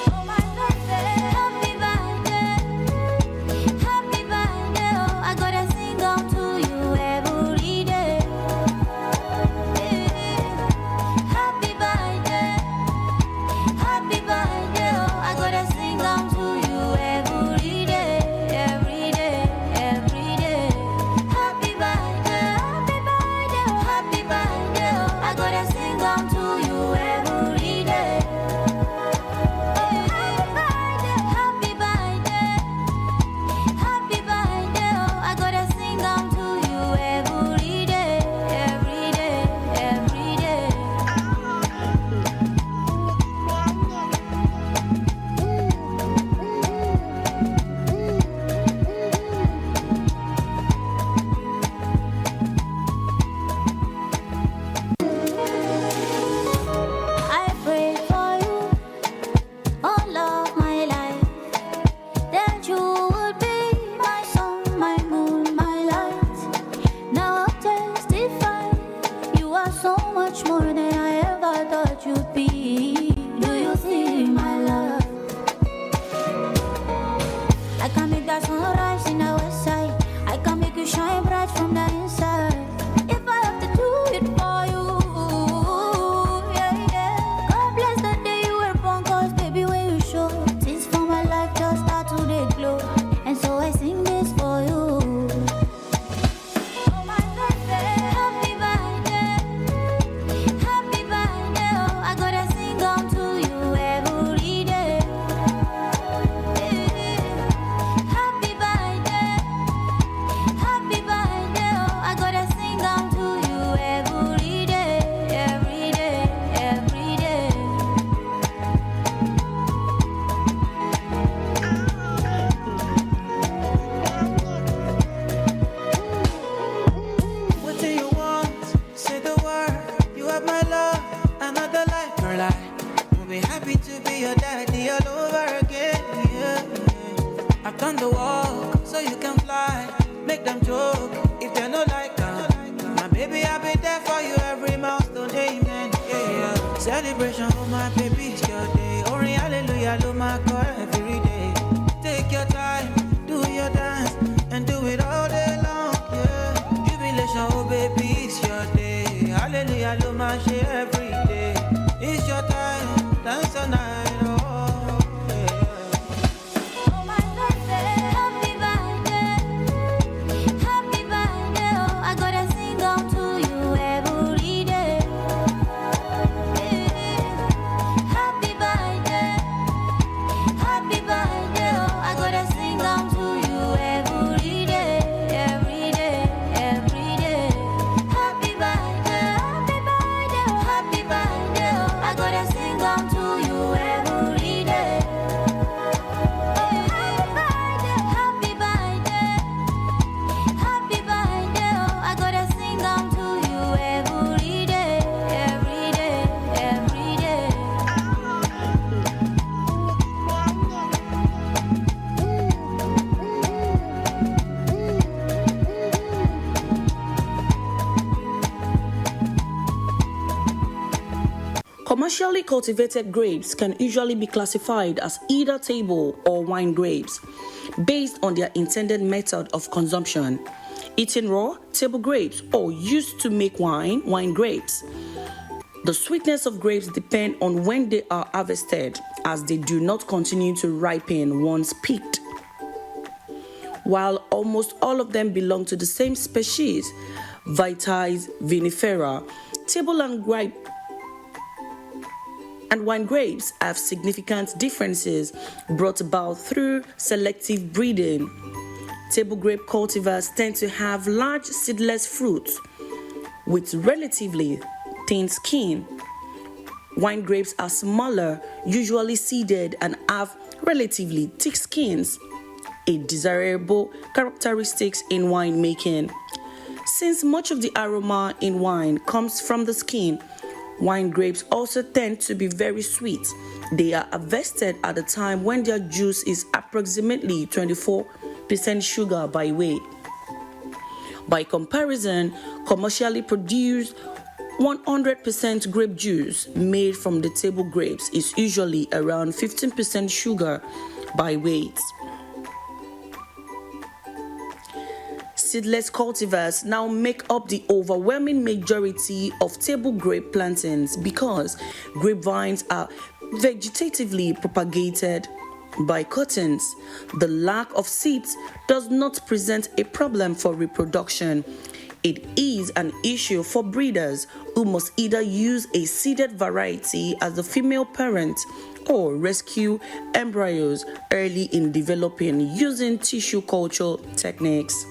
Oh, my birthday, happy birthday, oh, I gotta sing on to you every day. Happy birthday. on the walk so you can fly. Make them joke if they no like that. My baby, I'll be there for you every milestone, amen. Yeah. Celebration for my baby, it's your day. Only hallelujah, do my God every day. Take your time, do your dance, and do it all day long. Yeah. Jubilation, oh baby, it's your day. Hallelujah, do my shit every day. It's your time, dance all night. Commercially cultivated grapes can usually be classified as either table or wine grapes, based on their intended method of consumption. Eaten raw, table grapes, or used to make wine, wine grapes. The sweetness of grapes depends on when they are harvested, as they do not continue to ripen once picked. While almost all of them belong to the same species, Vitis vinifera, table and wine grapes have significant differences brought about through selective breeding. Table grape cultivars tend to have large seedless fruits with relatively thin skin. Wine grapes are smaller, usually seeded, and have relatively thick skins, a desirable characteristic in winemaking. Since much of the aroma in wine comes from the skin, wine grapes also tend to be very sweet. They are harvested at a time when their juice is approximately 24% sugar by weight. By comparison, commercially produced 100% grape juice made from the table grapes is usually around 15% sugar by weight. Seedless cultivars now make up the overwhelming majority of table grape plantings because grapevines are vegetatively propagated by cuttings. The lack of seeds does not present a problem for reproduction. It is an issue for breeders who must either use a seeded variety as the female parent or rescue embryos early in developing using tissue culture techniques.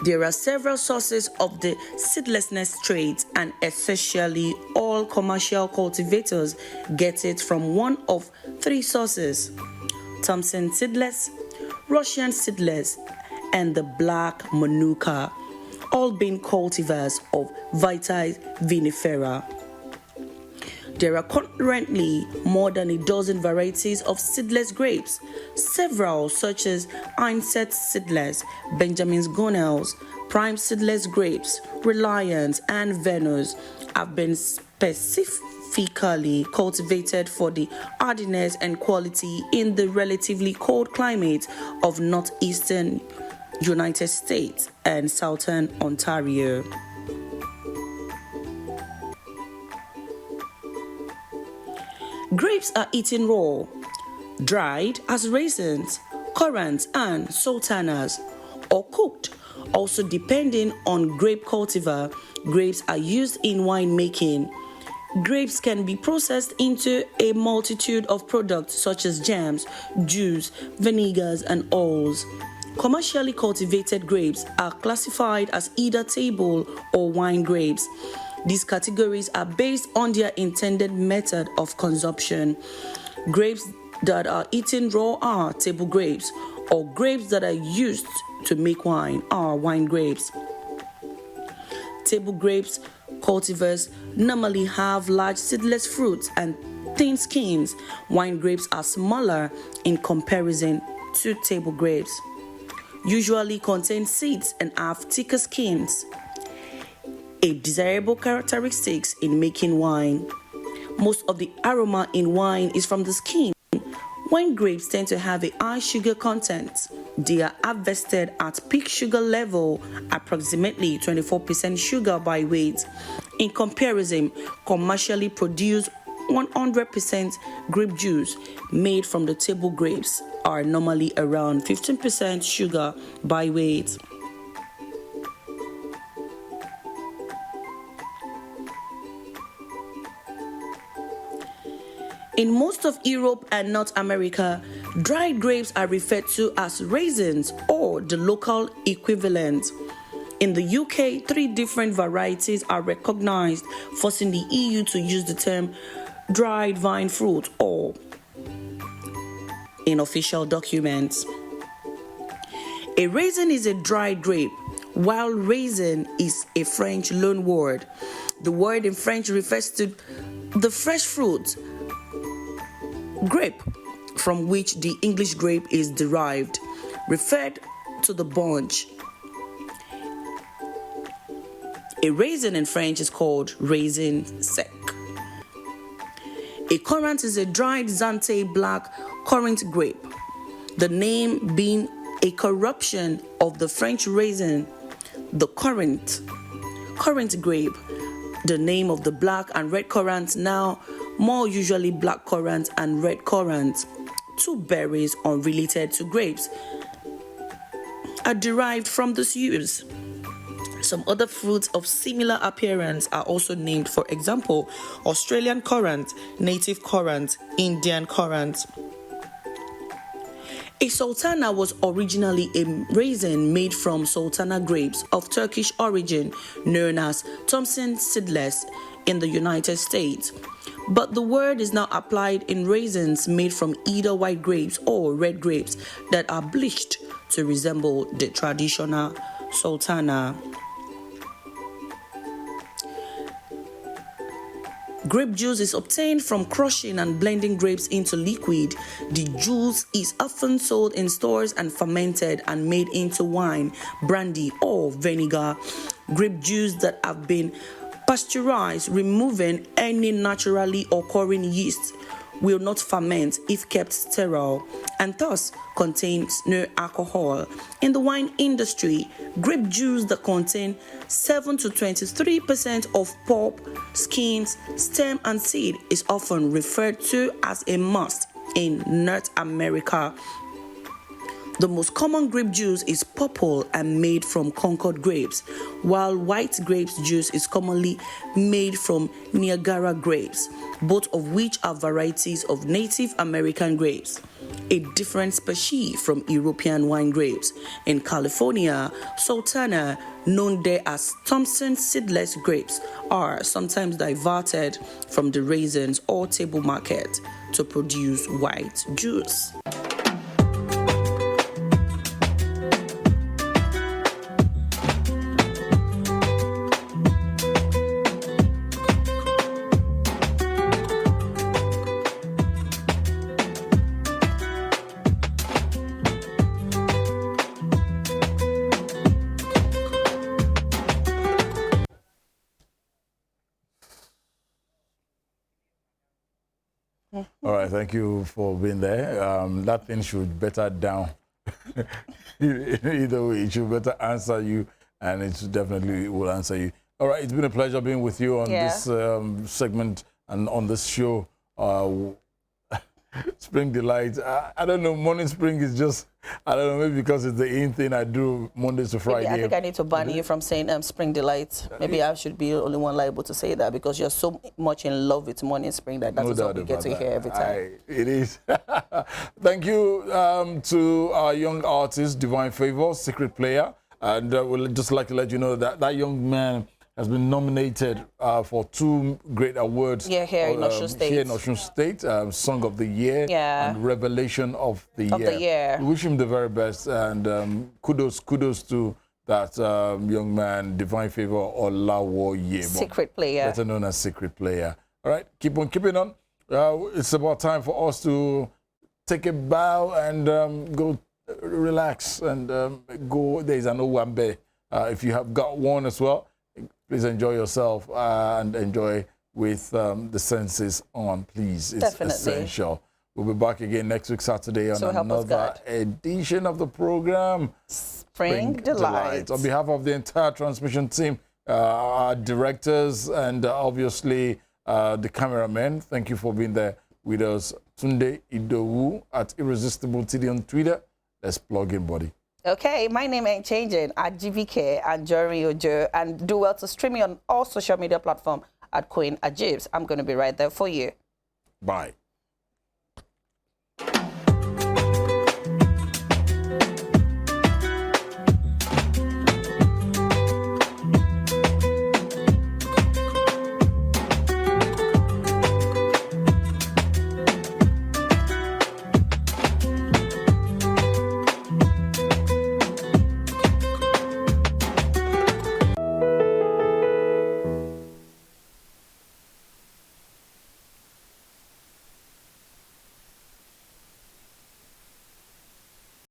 There are several sources of the seedlessness trait, and essentially all commercial cultivators get it from one of three sources: Thompson seedless, Russian seedless, and the black Manuka, all being cultivars of Vitis vinifera. There are currently more than a dozen varieties of seedless grapes. Several, such as Einset seedless, Benjamin's Gonels, Prime seedless grapes, Reliance, and Venus, have been specifically cultivated for the hardiness and quality in the relatively cold climate of northeastern United States and southern Ontario. Grapes are eaten raw, dried as raisins, currants, and sultanas, or cooked. Also, depending on grape cultivar, grapes are used in winemaking. Grapes can be processed into a multitude of products such as jams, juice, vinegars, and oils. Commercially cultivated grapes are classified as either table or wine grapes. These categories are based on their intended method of consumption. Grapes that are eaten raw are table grapes, or grapes that are used to make wine are wine grapes. Table grapes cultivars normally have large seedless fruits and thin skins. Wine grapes are smaller in comparison to table grapes. Usually contain seeds and have thicker skins. A desirable characteristics in making wine. Most of the aroma in wine is from the skin. Wine grapes tend to have a high sugar content. They are harvested at peak sugar level, approximately 24% sugar by weight. In comparison, commercially produced 100% grape juice made from the table grapes are normally around 15% sugar by weight. In most of Europe and North America, dried grapes are referred to as raisins or the local equivalent. In the UK, 3 different varieties are recognized, forcing the EU to use the term dried vine fruit or in official documents. A raisin is a dried grape, while raisin is a French loanword. The word in French refers to the fresh fruit, grape, from which the English grape is derived, referred to the bunch. A raisin in French is called raisin sec. A currant is a dried Zante black currant grape, the name being a corruption of the French raisin, the currant grape, the name of the black and red currant, now more usually black currant and red currant, 2 berries unrelated to grapes, are derived from this use. Some other fruits of similar appearance are also named, for example, Australian currant, native currant, Indian currant. A sultana was originally a raisin made from sultana grapes of Turkish origin, known as Thompson seedless in the United States. But the word is now applied in raisins made from either white grapes or red grapes that are bleached to resemble the traditional sultana. Grape juice is obtained from crushing and blending grapes into liquid. The juice is often sold in stores and fermented and made into wine, brandy, or vinegar. Grape juice that have been pasteurized, removing any naturally occurring yeast, will not ferment if kept sterile, and thus contains no alcohol. In the wine industry, grape juice that contain 7 to 23% of pulp, skins, stem, and seed is often referred to as a must in North America. The most common grape juice is purple and made from Concord grapes, while white grapes juice is commonly made from Niagara grapes, both of which are varieties of Native American grapes, a different species from European wine grapes. In California, Sultana, known there as Thompson seedless grapes, are sometimes diverted from the raisins or table market to produce white juice. All right, thank you for being there. That thing should better down. Either way, it should better answer you, and it definitely will answer you. All right, it's been a pleasure being with you on this segment and on this show. Spring Delight. I don't know, Morning Spring is just, I don't know, maybe because it's the in thing I do Mondays to Friday. Maybe I think I need to ban you from saying Spring Delight. Maybe I should be the only one liable to say that because you're so much in love with Morning Spring that that's what we get to hear every time. It is. Thank you to our young artist, Divine Favor, Secret Player. And we'd just like to let you know that that young man has been nominated for 2 great awards. Yeah, here in Osun State. Here in Osun State, Song of the Year and Revelation of the Year. We wish him the very best, and kudos to that young man, Divine Favor Olawoye. Secret Player. Better known as Secret Player. All right, keep on keeping on. It's about time for us to take a bow and go relax and go. There's an Owambe. If you have got one as well, please enjoy yourself and enjoy with the senses on, please. It's Definitely essential. We'll be back again next week, Saturday, on So help us another God. edition of the program, Spring Delights. On behalf of the entire transmission team, our directors, and obviously the cameramen, thank you for being there with us. Tunde IDOWU at Irresistible TD on Twitter. Let's plug in, buddy. Okay, my name ain't changing. AJIBIKE and Jerry Ojo. And do well to stream me on all social media platforms at Queen Ajibs. I'm going to be right there for you. Bye.